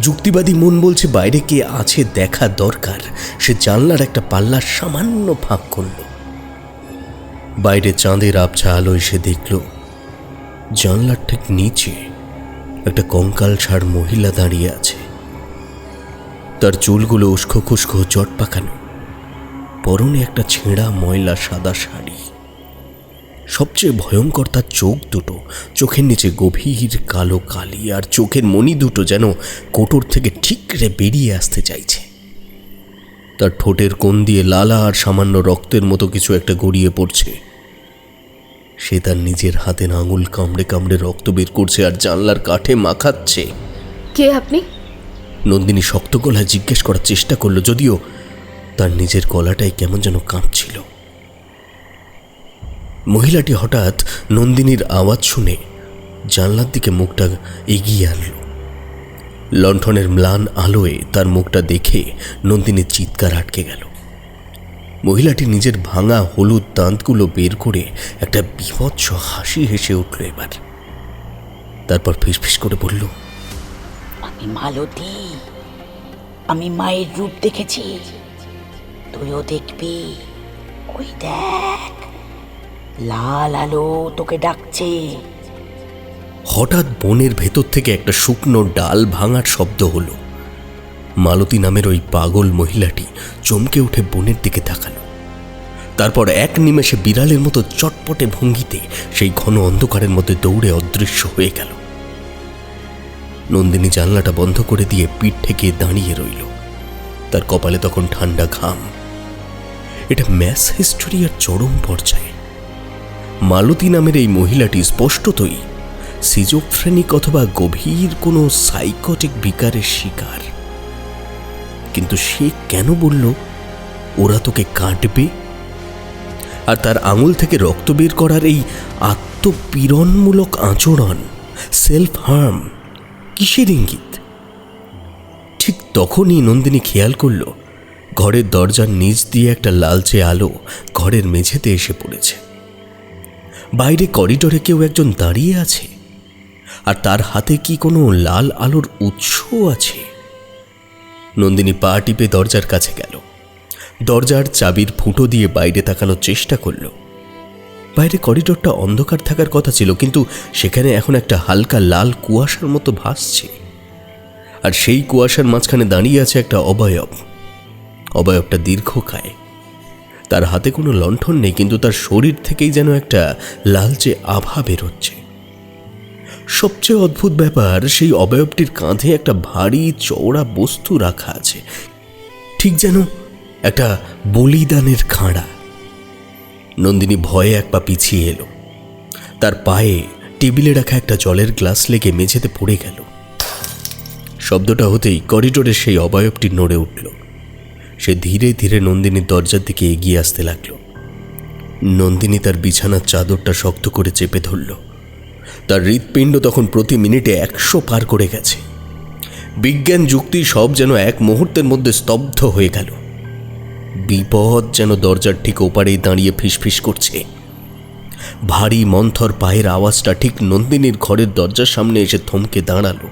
যুক্তিবাদী মন বলছে বাইরে কে আছে দেখা দরকার। সে জানলার একটা পাল্লা সামান্য ফাঁক করল। বাইরে চাঁদের আবছা আলোয় সে দেখল জানলার ঠিক নিচে একটা কঙ্কাল ছাড় মহিলা দাঁড়িয়ে আছে। তার চুলগুলো উস্কো খুস্কো জট পাকানো, পরনে একটা ছেঁড়া ময়লা সাদা শাড়ি। সবচেয়ে ভয়ঙ্কর তার চোখ দুটো, চোখের নিচে গভীর কালো কালি, আর চোখের মণি দুটো যেন কোটর থেকে ঠিকরে বেরিয়ে আসতে চাইছে। তার ঠোঁটের কোণ দিয়ে লালা আর সামান্য রক্তের মতো কিছু একটা গড়িয়ে পড়ছে। সে তার নিজের হাতের আঙুল কামড়ে কামড়ে রক্ত বের করছে আর জানলার কাঠে মাখাচ্ছে। কে আপনি? নন্দিনী শক্ত গলায় জিজ্ঞেস করার চেষ্টা করলো, যদিও তার নিজের গলাটাই কেমন যেন কাঁপছিল। মহিলাটি হঠাৎ নন্দিনীর আওয়াজ শুনে জানলার দিকে মুখটা এগিয়ে আনল। লণ্ঠনের ম্লান আলোয় তার মুখটা দেখে নন্দিনীর চিৎকার আটকে গেল। মহিলাটি নিজের ভাঙা হলুদ দাঁতগুলো বের করে একটা বীভৎস হাসি হেসে উঠল এবার। তারপর ফিসফিস করে বলল, আমি মালতী, আমি মায়ের রূপ দেখেছি, তুইও দেখবি। ওই দেখ, লাল আলো তোকে ডাকছে। হঠাৎ বনের ভেতর থেকে একটা শুকনো ডাল ভাঙার শব্দ হলো। মালতী নামের ওই পাগল মহিলাটি চমকে উঠে বনের দিকে তাকালো। তারপর এক নিমেষে বিড়ালের মতো চটপটে ভঙ্গিতে সেই ঘন অন্ধকারের মধ্যে দৌড়ে অদৃশ্য হয়ে গেল। নন্দিনী জানলাটা বন্ধ করে দিয়ে পিঠ থেকে দাঁড়িয়ে রইল। তার কপালে তখন ঠান্ডা ঘাম। এটা ম্যাস হিস্টোরিয়ার চরম পর্যায়ে। মালতী নামের এই মহিলাটি স্পষ্টতই সিজোফ্রেনিক অথবা গভীর কোনো সাইকোটিক বিকারের শিকার। কিন্তু সে কেন বলল ওরা তোকে কাটবে? আর তার আঙুল থেকে রক্ত বের করার এই আত্মপীড়নমূলক আচরণ, সেলফ হার্ম, কিসের ইঙ্গিত? ঠিক তখনই নন্দিনী খেয়াল করল ঘরের দরজার নিচ দিয়ে একটা লালচে আলো ঘরের মেঝেতে এসে পড়েছে। বাইরে করিডোরে কেউ একজন দাঁড়িয়ে আছে, আর তার হাতে কি কোনো লাল আলোর উৎস আছে? নন্দিনী পা টিপে দরজার কাছে গেল। দরজার চাবির ফুটো দিয়ে বাইরে তাকানোর চেষ্টা করল। বাইরে করিডোরটা অন্ধকার থাকার কথা ছিল, কিন্তু সেখানে এখন একটা হালকা লাল কুয়াশার মতো ভাসছে। আর সেই কুয়াশার মাঝখানে দাঁড়িয়ে আছে একটা অবয়ব। অবয়বটা দীর্ঘকায়, তার হাতে কোনো লণ্ঠন নেই, কিন্তু তার শরীর থেকেই যেন একটা লালচে আভা বেরোচ্ছে। সবচেয়ে অদ্ভুত ব্যাপার, সেই অবয়বটির কাঁধে একটা ভারী চওড়া বস্তু রাখা আছে, ঠিক যেন একটা বলিদানের খাঁড়া। নন্দিনী ভয়ে এক পা পিছিয়ে এলো। তার পায়ে টেবিলে রাখা একটা জলের গ্লাস লেগে মেঝেতে পড়ে গেল। শব্দটা হতেই করিডোরে সেই অবয়বটি নড়ে উঠল। সে ধীরে ধীরে নন্দিনীর দরজার দিকে এগিয়ে আসতে লাগলো। নন্দিনী তার বিছানার চাদরটা শক্ত করে চেপে ধরল। তার হৃৎপিণ্ড তখন প্রতি মিনিটে 100 পার করে গেছে। বিজ্ঞান যুক্তি সব যেন এক মুহূর্তের মধ্যে স্তব্ধ হয়ে গেল। বিপদ যেন দরজার ঠিক ওপারেই দাঁড়িয়ে ফিসফিস করছে। ভারী মন্থর পায়ের আওয়াজটা ঠিক নন্দিনীর ঘরের দরজার সামনে এসে থমকে দাঁড়ালো।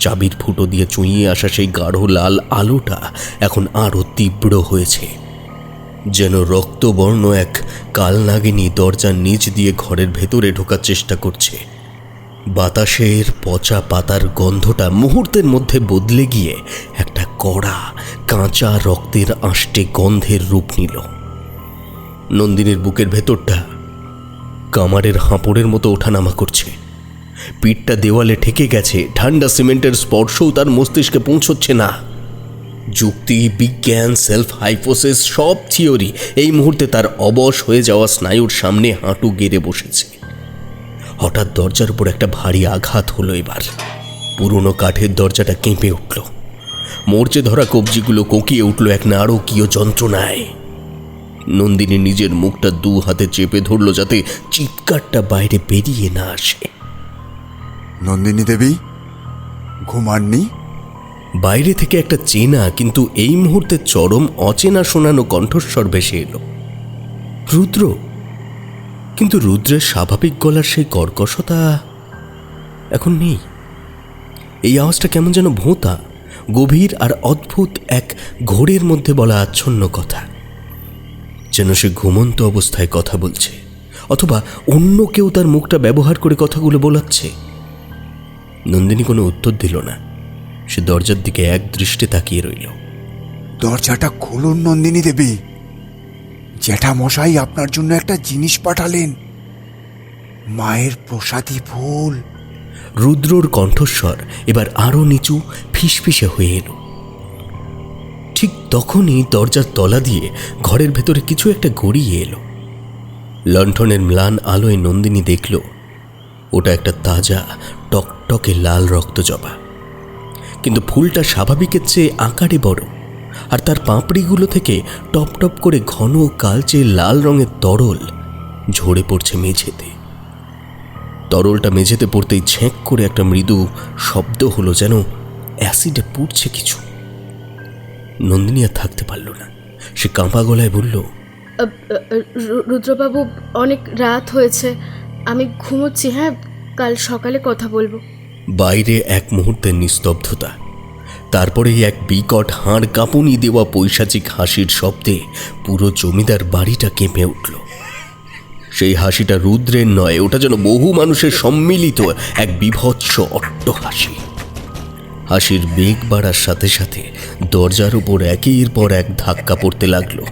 চাবির ফুটো দিয়ে চুঁইয়ে আসা সেই গাঢ় লাল আলোটা এখন আরো তীব্র হয়েছে, যেন রক্তবর্ণ এক কালনাগিনী দরজার নিচ দিয়ে ঘরের ভেতরে ঢোকার চেষ্টা করছে। বাতাসের পচা পাতার গন্ধটা মুহূর্তের মধ্যে বদলে গিয়ে একটা কড়া কাঁচা রক্তের আষ্টে গন্ধের রূপ নিল। নন্দিনীর বুকের ভেতরটা কামারের হাঁপড়ের মতো ওঠানামা করছে। পিঠটা দেওয়ালে ঠেকে গেছে, ঠান্ডা সিমেন্টের স্পর্শও তার মস্তিষ্কে পৌঁছচ্ছে না। যুক্তি, বিজ্ঞান, সেলফ হাইপোসিস সব থিওরি এই মুহূর্তে তার অবশ হয়ে যাওয়া স্নায়ুর সামনে হাঁটু গেড়ে বসেছে। হঠাৎ দরজার উপর একটা ভারী আঘাত হলো। এবার পুরনো কাঠের দরজাটা কেঁপে উঠল। মরচে ধরা কবজিগুলো কোঁকিয়ে উঠল এক নারকীয় যন্ত্রণায়। নন্দিনী নিজের মুখটা 2 হাতে চেপে ধরল, যাতে চিৎকারটা বাইরে বেরিয়ে না আসে। নন্দিনী দেবী, ঘুমাননি? বাইরে থেকে একটা চেনা কিন্তু এই মুহূর্তে চরম অচেনা শোনানো কণ্ঠস্বর ভেসে এলো। রুদ্র। কিন্তু রুদ্রের স্বাভাবিক গলার সেই কর্কশতা এখন নেই। এই আওয়াজটা কেমন যেন ভোঁতা, গভীর আর অদ্ভুত এক ঘোরের মধ্যে বলা আচ্ছন্ন কথা। যেন সে ঘুমন্ত অবস্থায় কথা বলছে, অথবা অন্য কেউ তার মুখটা ব্যবহার করে কথাগুলো বলাচ্ছে। নন্দিনী কোনো উত্তর দিল না। সে দরজার দিকে এক দৃষ্টে তাকিয়ে রইল। দরজাটা খুলুন নন্দিনী দেবী। জ্যাঠামশাই আপনার জন্য একটা জিনিস পাঠালেন, মায়ের প্রসাদী ফুল। রুদ্রর কণ্ঠস্বর এবার আরো নিচু, ফিসফিসে হয়ে এলো। ঠিক তখনই দরজার তলা দিয়ে ঘরের ভেতরে কিছু একটা গড়িয়ে এলো। লণ্ঠনের ম্লান আলোয় নন্দিনী দেখল ওটা একটা তাজা টকটকে লাল রক্তজবা। কিন্তু ফুলটা স্বাভাবিকের চেয়ে আকারে বড়, আর তার পাপড়িগুলো থেকে টপ টপ করে ঘন কালচে লাল রঙের তরল ঝরে পড়ছে মেঝেতে। তরলটা মেঝেতে পড়তেই ছেঁক করে একটা মৃদু শব্দ হলো, যেন অ্যাসিডে পুড়ছে কিছু। নন্দিনী আর থাকতে পারল না। সে কাঁপা গলায় বলল, রুদ্রবাবু, অনেক রাত হয়েছে, আমি ঘুমোচ্ছি। হ্যাঁ, কাল সকালে কথা বলবো। বাইরে এক মুহূর্তের নিস্তব্ধতা। তারপরেই এক বিকট হাড় কাঁপুনি দেওয়া পৈশাচিক হাসির শব্দে পুরো জমিদার বাড়িটা কেঁপে উঠল। সেই হাসিটা রুদ্রের নয়, ওটা যেন বহু মানুষের সম্মিলিত এক বিভৎস অট্টহাসি। হাসির বেগ বাড়ার সাথে সাথে দরজার উপর একের পর এক ধাক্কা পড়তে লাগলো।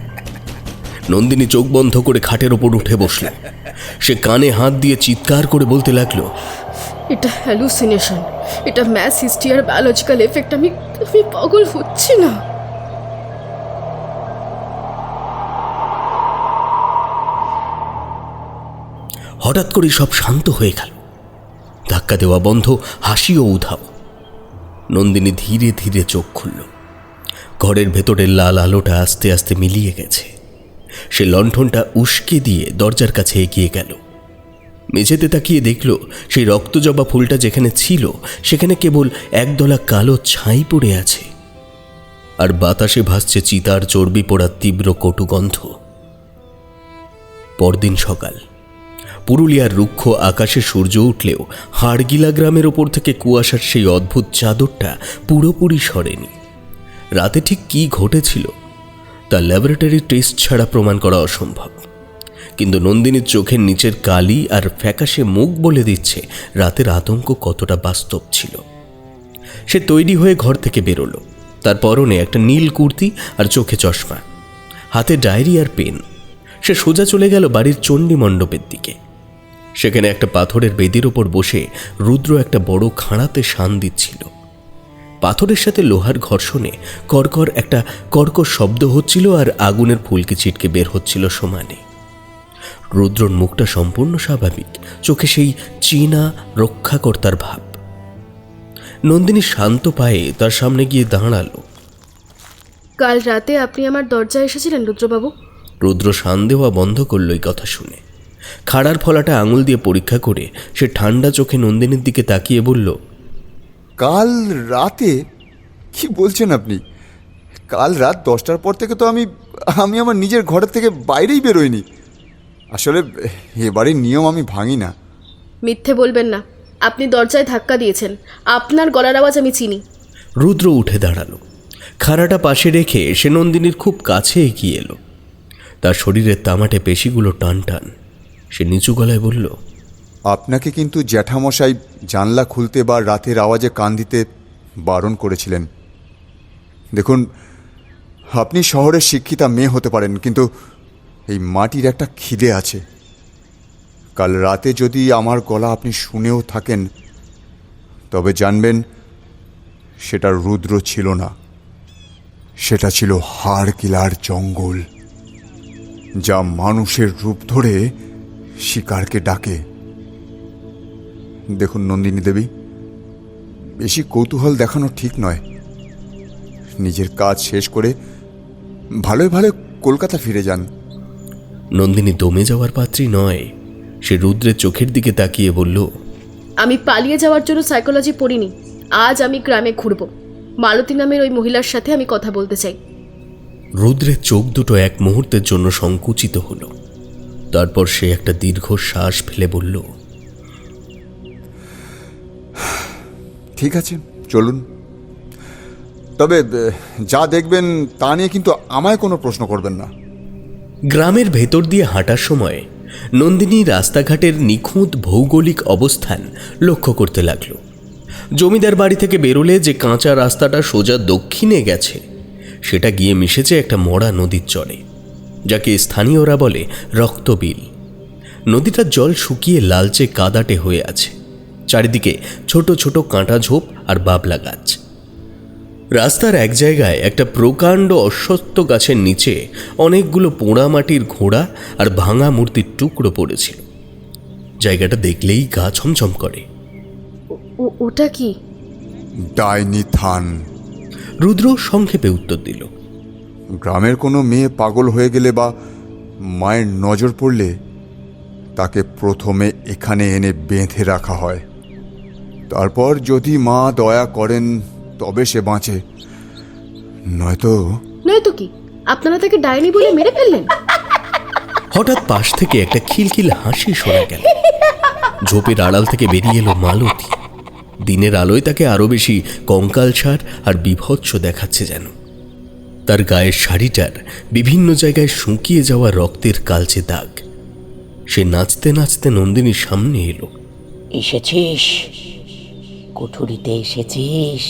নন্দিনী চোখ বন্ধ করে খাটের ওপর উঠে বসল। সে কানে হাত দিয়ে চিৎকার করে বলতে লাগলো, এটা হ্যালুসিনেশন, এটা ম্যাস হিস্ট্রিয়ার বায়োলজিক্যাল এফেক্ট। আমি পাগল হচ্ছি না। হঠাৎ করে সব শান্ত হয়ে গেল। ধাক্কা দেওয়া বন্ধ, হাসিও উধাও। নন্দিনী ধীরে ধীরে চোখ খুলল। ঘরের ভেতরের লাল আলোটা আস্তে আস্তে মিলিয়ে গেছে। সে লণ্ঠনটা উস্কে দিয়ে দরজার কাছে এগিয়ে গেল। মেঝেতে তাকিয়ে দেখল সেই রক্তজবা ফুলটা যেখানে ছিল সেখানে কেবল একদলা কালো ছাই পড়ে আছে, আর বাতাসে ভাসছে চিতার চর্বি পোড়া তীব্র কটুগন্ধ। পরদিন সকাল। পুরুলিয়ার রুক্ষ আকাশে সূর্য উঠলেও হাড়গিলা গ্রামের ওপর থেকে কুয়াশার সেই অদ্ভুত চাদরটা পুরোপুরি সরেনি। রাতে ঠিক কি ঘটেছিল তা ল্যাবরেটরি টেস্ট ছাড়া প্রমাণ করা অসম্ভব, কিন্তু নন্দিনীর চোখের নিচের কালি আর ফ্যাকাশে মুখ বলে দিচ্ছে রাতের আতঙ্ক কতটা বাস্তব ছিল। সে তৈরি হয়ে ঘর থেকে বেরোলো। তার পরনে একটা নীল কুর্তি আর চোখে চশমা, হাতে ডায়েরি আর পেন। সে সোজা চলে গেল বাড়ির চণ্ডী মণ্ডপের দিকে। সেখানে একটা পাথরের বেদির ওপর বসে রুদ্র একটা বড় খাঁড়াতে শান দিচ্ছিল। পাথরের সাথে লোহার ঘর্ষণে কড়কড় একটা কর্কশ শব্দ হচ্ছিল আর আগুনের ফুলকি ছিটকে বের হচ্ছিল সমানে। রুদ্রর মুখটা সম্পূর্ণ স্বাভাবিক, চোখে সেই চীনা রক্ষাকর্তার ভাব। নন্দিনী শান্ত পায়ে তার সামনে গিয়ে দাঁড়ালো। কাল রাতে আপনি আমার দরজায় এসেছিলেন রুদ্রবাবু? রুদ্র শান দেওয়া বন্ধ করল এই কথা শুনে। খাড়ার ফলাটা আঙুল দিয়ে পরীক্ষা করে সে ঠান্ডা চোখে নন্দিনীর দিকে তাকিয়ে বলল, কাল রাতে? কি বলছেন আপনি? কাল রাত 10টার পর থেকে তো আমি আমার নিজের ঘরের থেকে বাইরেই বেরোইনি। আসলে এবারের নিয়ম আমি ভাঙি না। মিথ্যে বলবেন না, আপনি দরজায় ধাক্কা দিয়েছেন। আপনার গলার আওয়াজ আমি চিনি। রুদ্র উঠে দাঁড়ালো। খাড়াটা পাশে রেখে সে নন্দিনীর খুব কাছে এগিয়ে এলো। তার শরীরের তামাটে পেশিগুলো টান টান। সে নিচু গলায় বলল, আপনাকে কিন্তু জ্যাঠামশাই জানলা খুলতে বা রাতের আওয়াজে কান দিতে বারণ করেছিলেন। দেখুন, আপনি শহরের শিক্ষিতা মেয়ে হতে পারেন, কিন্তু এই মাটির একটা খিদে আছে। কাল রাতে যদি আমার গলা আপনি শুনেও থাকেন, তবে জানবেন সেটা রুদ্র ছিল না, সেটা ছিল হাড়কিলার জঙ্গল, যা মানুষের রূপ ধরে শিকারকে ডাকে। দেখুন নন্দিনী দেবী, বেশি কৌতূহল দেখানো ঠিক নয়। নিজের কাজ শেষ করে ভালোই ভালো কলকাতা ফিরে যান। নন্দিনী দমে যাওয়ার পাত্রী নয়। সে রুদ্রের চোখের দিকে তাকিয়ে বলল, আমি পালিয়ে যাওয়ার জন্য সাইকোলজি পড়িনি। আজ আমি গ্রামে ঘুরব। মালতী নামের ওই মহিলার সাথে আমি কথা বলতে চাই। রুদ্রের চোখ দুটো এক মুহূর্তের জন্য সংকুচিত হলো। তারপর সে একটা দীর্ঘ শ্বাস ফেলে বলল, ঠিক আছে, চলুন। তবে যা দেখবেন তা নিয়ে কিন্তু আমায় কোনো প্রশ্ন করবেন না। গ্রামের ভেতর দিয়ে হাঁটার সময় নন্দিনী রাস্তাঘাটের নিখুঁত ভৌগোলিক অবস্থান লক্ষ্য করতে লাগলো। জমিদার বাড়ি থেকে বেরোলে যে কাঁচা রাস্তাটা সোজা দক্ষিণে গেছে, সেটা গিয়ে মিশেছে একটা মরা নদীর চরে, যাকে স্থানীয়রা বলে রক্তবিল। নদীটার জল শুকিয়ে লালচে কাদাটে হয়ে আছে। চারিদিকে ছোট ছোট কাঁটা ঝোপ আর বাবলা গাছ। রাস্তার এক জায়গায় একটা প্রকাণ্ড অশ্বত্থ গাছের নিচে অনেকগুলো পোড়া মাটির ঘোড়া আর ভাঙা মূর্তির টুকরো পড়েছিল। জায়গাটা দেখলেই গা ছমছম করে। ওটা কি? ডাইনি থান। রুদ্র সংক্ষেপে উত্তর দিল। গ্রামের কোনো মেয়ে পাগল হয়ে গেলে বা মায়ের নজর পড়লে তাকে প্রথমে এখানে এনে বেঁধে রাখা হয়। তারপর যদি মা দয়া করেন তবে সে বাঁচে, নয়তো কি আপনারা তাকে ডাইনি বলে মেরে ফেললেন? হঠাৎ পাশ থেকে একটা খিলখিল হাসি শোনা গেল। ঝোপের আড়াল থেকে বেরিয়ে এলো মালতী। দিনের আলোয় তাকে আরো বেশি কঙ্কালসার আর বিভৎস দেখাচ্ছে যেন। তার গায়ের শাড়িটার বিভিন্ন জায়গায় শুকিয়ে যাওয়া রক্তের কালচে দাগ। সে নাচতে নাচতে নন্দিনীর সামনে এলো। এসেছিস? কুঠুরিতে এসেছিস?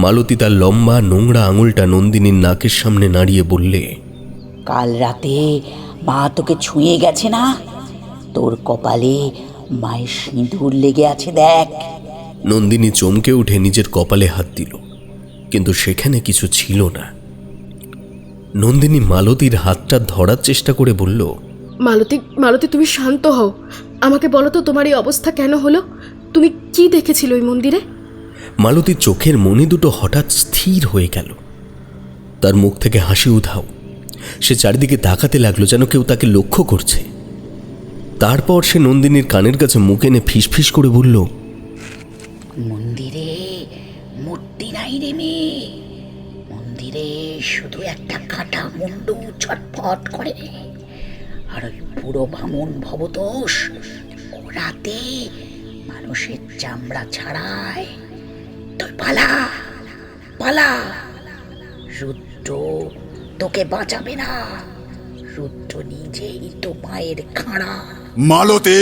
মালতী তার লম্বা নোংরা আঙুলটা নন্দিনীর নাকের সামনে নাড়িয়ে বললে, কাল রাতে মা তোকে ছুঁয়ে গেছে না? তোর কপালে মায়ের সিঁদুর লেগে আছে, দেখ। নন্দিনী চমকে উঠে নিজের কপালে হাত দিল, কিন্তু সেখানে কিছু ছিল না। নন্দিনী মালতীর হাতটা ধরার চেষ্টা করে বলল, মালতী তুমি শান্ত হও। আমাকে বলো তো, তোমার এই অবস্থা কেন হলো? তুমি কি দেখেছিল ওই মন্দিরে? মালতীর চোখের মণি দুটো হঠাৎ স্থির হয়ে গেল। তার মুখ থেকে হাসি উধাও। সে চারিদিকে তাকাতে লাগলো যেন কেউ তাকে লক্ষ্য করছে। তারপর সে নন্দিনীর কানের কাছে মুখ এনে ফিসফিস করে বলল, মন্দিরে মূর্তি নাই রে মেয়ে। মন্দিরে শুধু একটা কাটা মুন্ডু ছটফট করে। আর ওই পুরো বামুন ভবতোষ ও রাতে মানুষের চামড়া ছাড়ায়। তুই পালা পালা। রুদ্র তোকে বাঁচাবে না। রুদ্র নিজেই তো মায়ের খাঁড়া। মালতী!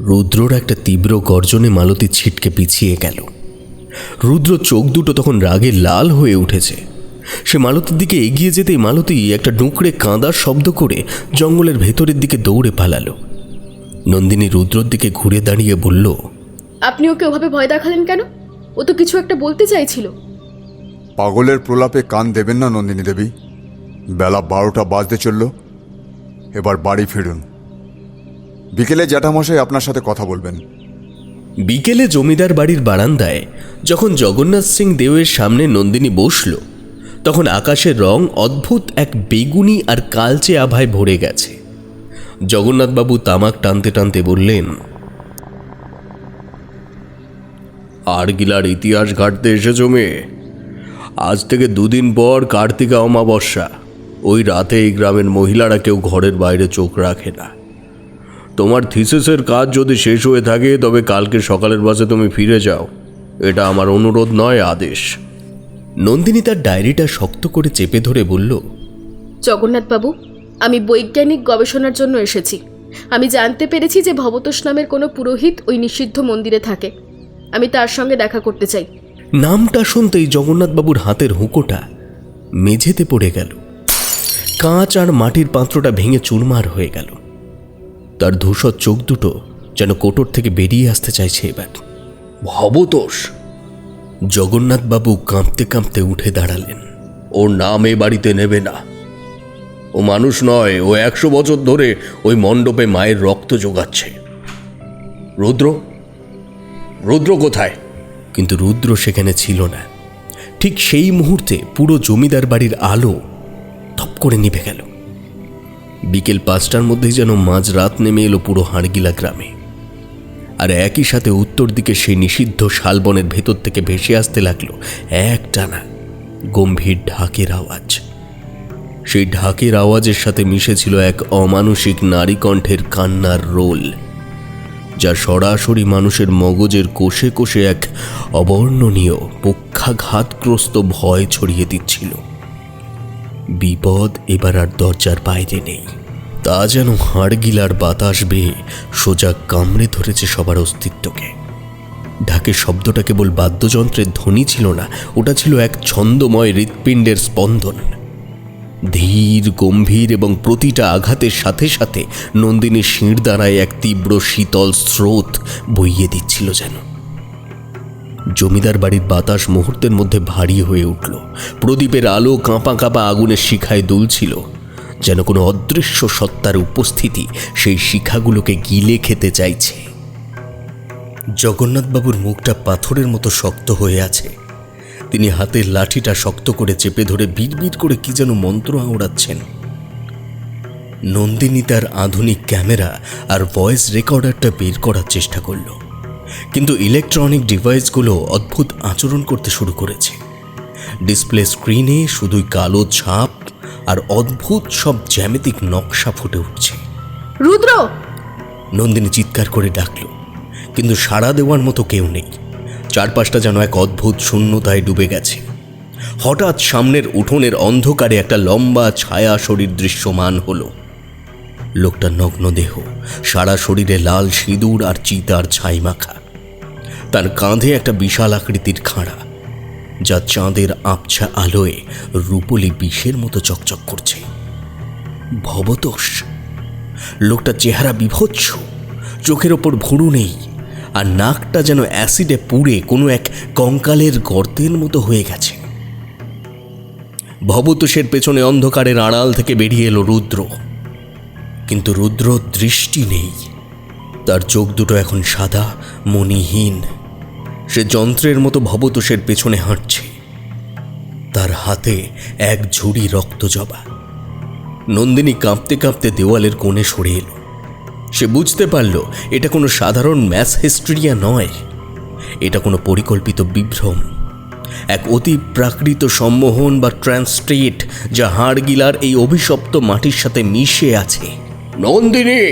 রুদ্রর একটা তীব্র গর্জনে মালতী ছিটকে পিছিয়ে গেল। রুদ্র চোখ দুটো তখন রাগে লাল হয়ে উঠেছে। সে মালতীর দিকে এগিয়ে যেতেই মালতী একটা ডুকরে কাঁদার শব্দ করে জঙ্গলের ভেতরের দিকে দৌড়ে পালালো। নন্দিনী রুদ্রর দিকে ঘুরে দাঁড়িয়ে বলল, আপনি ওকে ওভাবে ভয় দেখালেন কেন? ও তো কিছু একটা বলতে চাইছিল। পাগলের প্রলাপে কান দেবেন না নন্দিনী দেবী। বেলা 12টা বাজতে চলল, এবার বাড়ি ফিরুন। বিকেলে জ্যাঠামশাই আপনার সাথে কথা বলবেন। বিকেলে জমিদার বাড়ির বারান্দায় যখন জগন্নাথ সিং দেওয়ের সামনে নন্দিনী বসল, তখন আকাশের রং অদ্ভুত এক বেগুনি আর কালচে আভায় ভরে গেছে। জগন্নাথবাবু তামাক টানতে টানতে বললেন, হাড়গিলার ইতিহাস ঘাটতে এসেছ মেয়ে? আজ থেকে 2 দিন পর কার্তিকা অমাবস্যা। ওই রাতে এই গ্রামের মহিলারা কেউ ঘরের বাইরে চোখ রাখে না। তোমার থিসিসের কাজ যদি শেষ হয়ে থাকে তবে কালকে সকালের বাসে তুমি ফিরে যাও। এটা আমার অনুরোধ নয়, আদেশ। নন্দিনী তার ডায়েরিটা শক্ত করে চেপে ধরে বলল, জগন্নাথবাবু, আমি বৈজ্ঞানিক গবেষণার জন্য এসেছি। আমি জানতে পেরেছি যে ভবতোষ নামের কোনো পুরোহিত ওই নিষিদ্ধ মন্দিরে থাকে। আমি তার সঙ্গে দেখা করতে চাই। নামটা শুনতেই জগন্নাথবাবুর হাতের হুঁকোটা মেঝেতে পড়ে গেল। কাঁচ আর মাটির পাত্রটা ভেঙে চুরমার হয়ে গেল। তার ধূসর চোখ দুটো যেন কোটর থেকে বেরিয়ে আসতে চাইছে এবার। ভবতোষ? জগন্নাথবাবু কাঁপতে কাঁপতে উঠে দাঁড়ালেন। ওর নাম এ বাড়িতে নেবে না। ও মানুষ নয়, ও 100 বছর ধরে ওই মণ্ডপে মায়ের রক্ত জোগাচ্ছে। রুদ্র, রুদ্র কোথায়? কিন্তু রুদ্র সেখানে ছিল না। ঠিক সেই মুহূর্তে পুরো জমিদার বাড়ির আলো থপ করে নিভে গেল। বিকেল 5টার মধ্যেই যেন মাঝরাত নেমে এলো পুরো হাড়গিলা গ্রামে। আর একই সাথে উত্তর দিকে সেই নিষিদ্ধ শালবনের ভেতর থেকে ভেসে আসতে লাগলো একটানা গম্ভীর ঢাকের আওয়াজ। সেই ঢাকের আওয়াজের সাথে মিশেছিল এক অমানুষিক নারী কণ্ঠের কান্নার রোল, যা সরাসরি মানুষের মগজের কোষে কোষে এক অবর্ণনীয় পক্ষাঘাতগ্রস্ত ভয় ছড়িয়ে দিচ্ছিল। বিপদ এবার আর দরজার বাইরে নেই। তা যেন হাড়গিলার বাতাস বেয়ে সোজা কামড়ে ধরেছে সবার অস্তিত্বকে। ঢাকের শব্দটা কেবল বাদ্যযন্ত্রের ধ্বনি ছিল না, ওটা ছিল এক ছন্দময় হৃৎপিণ্ডের স্পন্দন। ধীর, গম্ভীর এবং প্রতিটা আঘাতের সাথে সাথে নন্দিনীর শিরদাঁড়ায় এক তীব্র শীতল স্রোত বইয়ে দিচ্ছিল যেন। জমিদার বাড়ির বাতাস মুহূর্তের মধ্যে ভারী হয়ে উঠল। প্রদীপের আলো কাঁপা কাঁপা আগুনের শিখায় দুলছিল, যেন কোনো অদৃশ্য সত্তার উপস্থিতি সেই শিখাগুলোকে গিলে খেতে চাইছে। জগন্নাথবাবুর মুখটা পাথরের মতো শক্ত হয়ে আছে। তিনি হাতের লাঠিটা শক্ত করে চেপে ধরে বিড়বিড় করে কি যেন মন্ত্র আওড়াচ্ছেন। নন্দিনী তার আধুনিক ক্যামেরা আর ভয়েস রেকর্ডারটা বের করার চেষ্টা করল, কিন্তু ইলেকট্রনিক ডিভাইসগুলো অদ্ভুত আচরণ করতে শুরু করেছে। ডিসপ্লে স্ক্রিনে শুধুই কালো ছাপ আর অদ্ভুত সব জ্যামিতিক নকশা ফুটে উঠছে। রুদ্র! নন্দিনী চিৎকার করে ডাকল, কিন্তু সাড়া দেওয়ার মতো কেউ নেই। চারপাশটা যেন এক অদ্ভুত শূন্যতায় ডুবে গেছে। হঠাৎ সামনের উঠোনের অন্ধকারে একটা লম্বা ছায়া শরীর দৃশ্যমান হলো। লোকটা নগ্ন দেহ, সারা শরীরে লাল সিঁদুর আর চিতার ছাই মাখা। তার কাঁধে একটা বিশাল আকৃতির খাঁড়া, যা চাঁদের আবছা আলোয় রূপলি বিষের মতো চকচক করছে। ভবতোষ! লোকটার চেহারা বিভৎস, চোখের ওপর ভুরু নেই, আর নাকটা যেন অ্যাসিডে পুড়ে কোনো এক কঙ্কালের গর্তের মতো হয়ে গেছে। ভবতোষের পেছনে অন্ধকারের আড়াল থেকে বেরিয়ে এলো রুদ্র, কিন্তু রুদ্র দৃষ্টি নেই। তার চোখ দুটো এখন সাদা, মণিহীন। সে যন্ত্রের মতো ভবতোষের পেছনে হাঁটছে, তার হাতে এক ঝুড়ি রক্তজবা। নন্দিনী কাঁপতে কাঁপতে দেওয়ালের কোণে সরে এলো। সে বুঝতে পারল এটা কোনো সাধারণ ম্যাস হিস্ট্রিয়া নয়, এটা কোনো পরিকল্পিত বিভ্রম, এক অতি প্রাকৃত সম্মোহন বা ট্রান্সস্টেট, যা হাড়গিলার এই অভিশপ্ত মাটির সাথে মিশে আছে। নন্দিনী!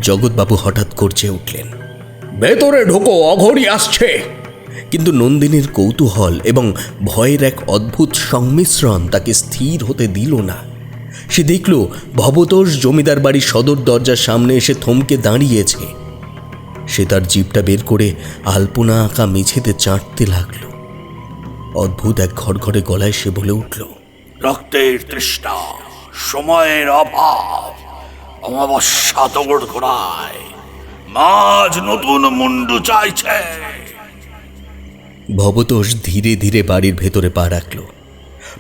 জগৎবাবু হঠাৎ গর্জে উঠলেন, ভেতরে ঢোকো, অঘরি আসছে। কিন্তু নন্দিনীর কৌতূহল এবং ভয়ের এক অদ্ভুত সংমিশ্রণ তাকে স্থির হতে দিল না। সে দেখল ভবতোষ জমিদার বাড়ির সদর দরজার সামনে এসে থমকে দাঁড়িয়েছে। সে তার জিভটা বের করে আলপনা আঁকা মেঝেতে চাটতে লাগলো। অদ্ভুত এক ঘড়ঘড়ে গলায় সে বলে উঠল, রক্তের তৃষ্ণা, সময়ের অভাব, অমাবস্যা দৌড় ঘোড়ায়, মাঝ নতুন মুন্ডু চাইছে। ভবতোষ ধীরে ধীরে বাড়ির ভেতরে পা রাখল।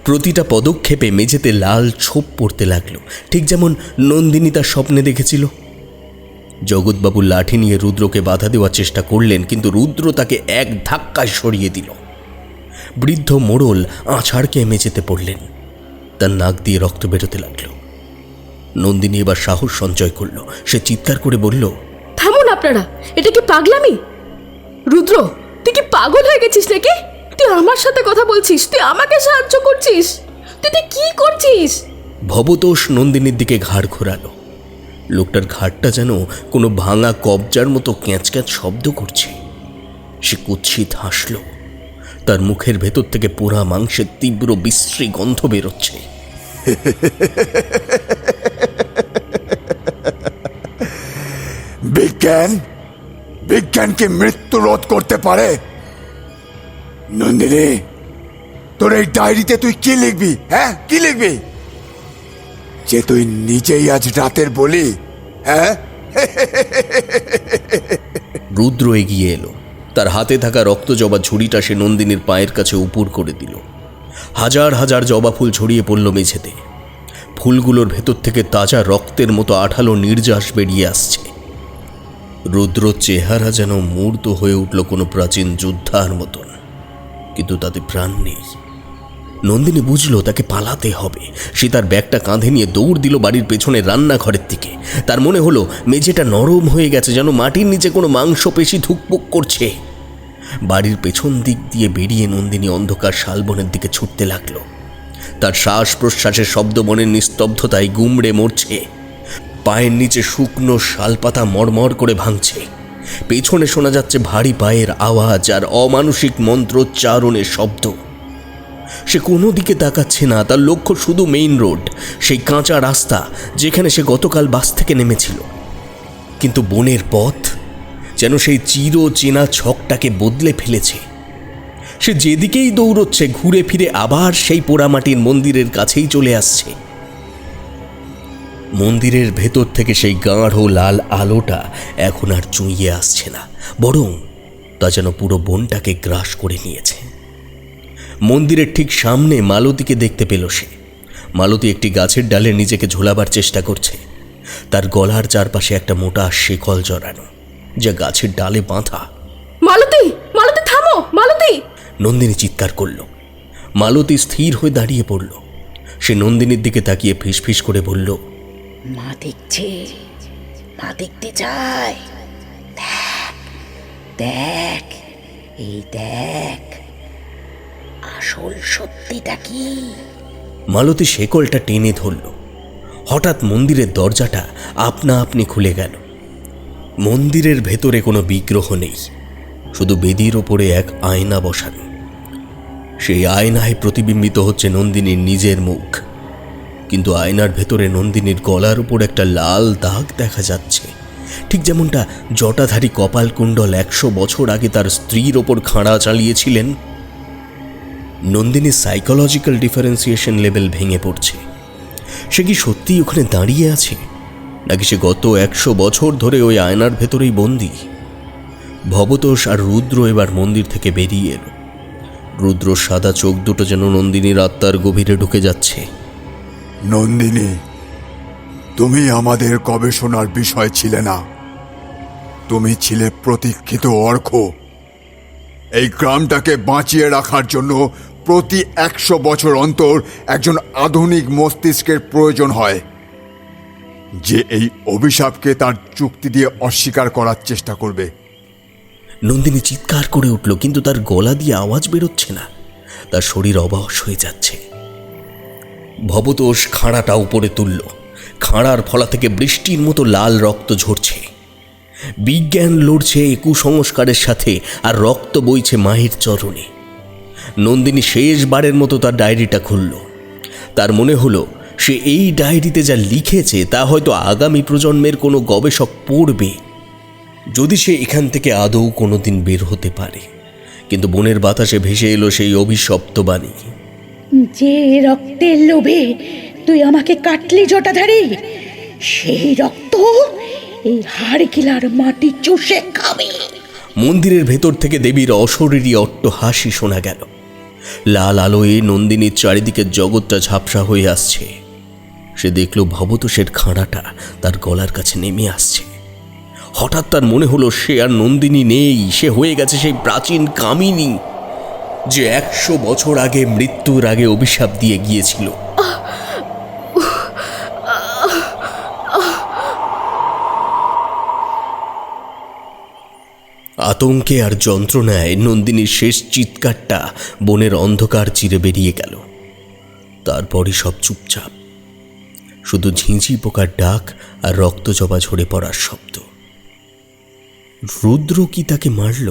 প্রতিটা পদক্ষেপে মেঝেতে লাল ছোপ পড়তে লাগলো, ঠিক যেমন নন্দিনী তার স্বপ্নে দেখেছিল। জগৎবাবু লাঠি নিয়ে রুদ্রকে বাধা দেওয়ার চেষ্টা করলেন, কিন্তু রুদ্র তাকে এক ধাক্কায় সরিয়ে দিল। বৃদ্ধ মোড়ল আছাড়কে মেঝেতে পড়লেন। তার নাক দিয়ে রক্ত বেরোতে লাগলো। নন্দিনী এবার সাহস সঞ্চয় করল। সে চিৎকার করে বলল, থামুন আপনারা, এটা কি পাগলামি? রুদ্র, তুই কি পাগল হয়ে গেছিস নাকি? তুই আমার সাথে কথা বলছিস, তুই আমাকে সাহায্য করছিস, তুই কি করছিস? ভবতোষ নন্দিনীর দিকে ঘাড় ঘোরালো। লোকটার ঘাড়টা যেন কোনো ভাঙা কবজার মতো ক্যাঁচ ক্যাঁচ শব্দ করছে। সে কুৎসিত হাসল। তার মুখের ভেতর থেকে পোড়া মাংসের তীব্র বিশ্রী গন্ধ বেরোচ্ছে। বিজ্ঞানকে মৃত্যু রোধ করতে পারে? নন্দিনী, তোর এই ডায়েরিতে তুই কি লিখবি? হ্যাঁ, কি লিখবি? যে তুই নিজেই আজ রাতের বলি? হ্যাঁ? রুদ্র এগিয়ে এলো। তার হাতে থাকা রক্ত জবা ঝুড়িটা সে নন্দিনীর পায়ের কাছে উপুর করে দিল। হাজার হাজার জবা ফুল ছড়িয়ে পড়ল মেঝেতে। ফুলগুলোর ভেতর থেকে তাজা রক্তের মতো আঠালো নির্যাস বেরিয়ে আসছে। রুদ্র চেহারা যেন মূর্ত হয়ে উঠল কোনো প্রাচীন যোদ্ধার মতন, কিন্তু তাতে প্রাণ নেই। নন্দিনী বুঝল তাকে পালাতে হবে। সে তার ব্যাগটা কাঁধে নিয়ে দৌড় দিল বাড়ির পেছনে রান্নাঘরের দিকে। তার মনে হলো মেঝেটা নরম হয়ে গেছে, যেন মাটির নিচে কোনো মাংসপেশি ধুকপুক করছে। বাড়ির পেছন দিক দিয়ে বেরিয়ে নন্দিনী অন্ধকার শালবনের দিকে ছুটতে লাগলো। তার শ্বাস প্রশ্বাসের শব্দ মনের নিস্তব্ধতায় গুমড়ে মরছে। পায়ের নিচে শুকনো শালপাতা মড়মড় করে ভাঙছে। পেছনে শোনা যাচ্ছে ভারী পায়ের আওয়াজ আর অমানুষিক মন্ত্রোচ্চারণের শব্দ। সে কোনো দিকে তাকাচ্ছে না। তার লক্ষ্য শুধু মেইন রোড, সেই কাঁচা রাস্তা যেখানে সে গতকাল বাস থেকে নেমেছিল। কিন্তু বনের পথ যেন সেই চির চেনা ছকটাকে বদলে ফেলেছে। সে যেদিকেই দৌড়চ্ছে ঘুরে ফিরে আবার সেই পোড়ামাটির মন্দিরের কাছেই চলে আসছে। মন্দিরের ভেতর থেকে সেই গাঢ় লাল আলোটা এখন আর চুঁইয়ে আসছে না, বরং তা যেন পুরো বনটাকে গ্রাস করে নিয়েছে। মন্দিরের ঠিক সামনে মালতীকে দেখতে পেল সে। মালতী একটি গাছের ডালে নিজেকে ঝোলাবার চেষ্টা করছে। তার গলার চারপাশে একটা মোটা শিকল জড়ানো, যা গাছের ডালে বাঁধা। মালতী, মালতী থামো, মালতী! নন্দিনী চিৎকার করল। মালতী স্থির হয়ে দাঁড়িয়ে পড়ল। সে নন্দিনীর দিকে তাকিয়ে ফিসফিস করে বলল, মা দেখছে, মা দেখতে চায়। দেখ দেখ, এই দেখ, আসল সত্যিটা কি? মালতী শেকলটা টেনে ধরল। হঠাৎ মন্দিরের দরজাটা আপনা আপনি খুলে গেল। মন্দিরের ভেতরে কোনো বিগ্রহ নেই, শুধু বেদির ওপরে এক আয়না বসানো। সেই আয়নায় প্রতিবিম্বিত হচ্ছে নন্দিনীর নিজের মুখ, কিন্তু আয়নার ভেতরে নন্দিনীর গলার উপর একটা লাল দাগ দেখা যাচ্ছে, ঠিক যেমনটা জটাধারী কপালকুণ্ডল 100 বছর আগে তার স্ত্রীর ওপর খাঁড়া চালিয়েছিলেন। নন্দিনীর সাইকোলজিক্যাল ডিফারেন্সিয়েশন লেভেল ভেঙে পড়ছে। সে কি সত্যিই ওখানে দাঁড়িয়ে আছে, নাকি সে গত 100 বছর ধরে ওই আয়নার ভেতরেই বন্দী? ভবতোষ আর রুদ্র এবার মন্দির থেকে বেরিয়ে এলো। রুদ্র সাদা চোখ দুটো যেন নন্দিনীর আত্মার গভীরে ঢুকে যাচ্ছে। নন্দিনী, তুমি আমাদের গবেষণার বিষয় ছিলে না, তুমি ছিলে প্রতীক্ষিত অর্ঘ। এই গ্রামটাকে বাঁচিয়ে রাখার জন্য প্রতি 100 বছর অন্তর একজন আধুনিক মস্তিষ্কের প্রয়োজন হয়, যে এই অভিশাপকে তার চুক্তি দিয়ে অস্বীকার করার চেষ্টা করবে। নন্দিনী চিৎকার করে উঠল, কিন্তু তার গলা দিয়ে আওয়াজ বেরোচ্ছে না। তার শরীর অবশ হয়ে যাচ্ছে। ভবতোষ খাঁড়াটা উপরে তুলল। খাঁড়ার ফলা থেকে বৃষ্টির মতো লাল রক্ত ঝরছে। বিজ্ঞান লড়ছে কুসংস্কারের সাথে, আর রক্ত বইছে মায়ের চরণে। নন্দিনী শেষবারের মতো তার ডায়েরিটা খুলল। তার মনে হলো সে এই ডায়েরিতে যা লিখেছে তা হয়তো আগামী প্রজন্মের কোনো গবেষক পড়বে, যদি সে এখান থেকে আদৌ কোনোদিন বের হতে পারে। কিন্তু বনের বাতাসে ভেসে এলো সেই অভিশপ্ত বাণী। যে রক্তের লোভে তুই আমাকে কাটলি জটাধারী, সেই রক্ত এই হাড়গিলার মাটি চুষে খাবে। মন্দিরের ভেতর থেকে দেবীর অশরীরী অট্টহাসি শোনা গেল। লাল আলোয় নন্দিনীর চারিদিকে জগৎটা ঝাপসা হয়ে আসছে। সে দেখল ভবতোষের খাঁড়াটা তার গলার কাছে নেমে আসছে। হঠাৎ তার মনে হলো সে আর নন্দিনী নেই, সে হয়ে গেছে সেই প্রাচীন কামিনী যে 100 বছর আগে মৃত্যুর আগে অভিশাপ দিয়ে গিয়েছিল। আতঙ্কে আর যন্ত্রণায় নন্দিনীর শেষ চিৎকারটা বনের অন্ধকার চিরে বেরিয়ে গেল। তারপরই সব চুপচাপ, শুধু ঝিঁঝি পোকার ডাক আর রক্ত জবা ঝরে পড়ার শব্দ। রুদ্র কি তাকে মারল,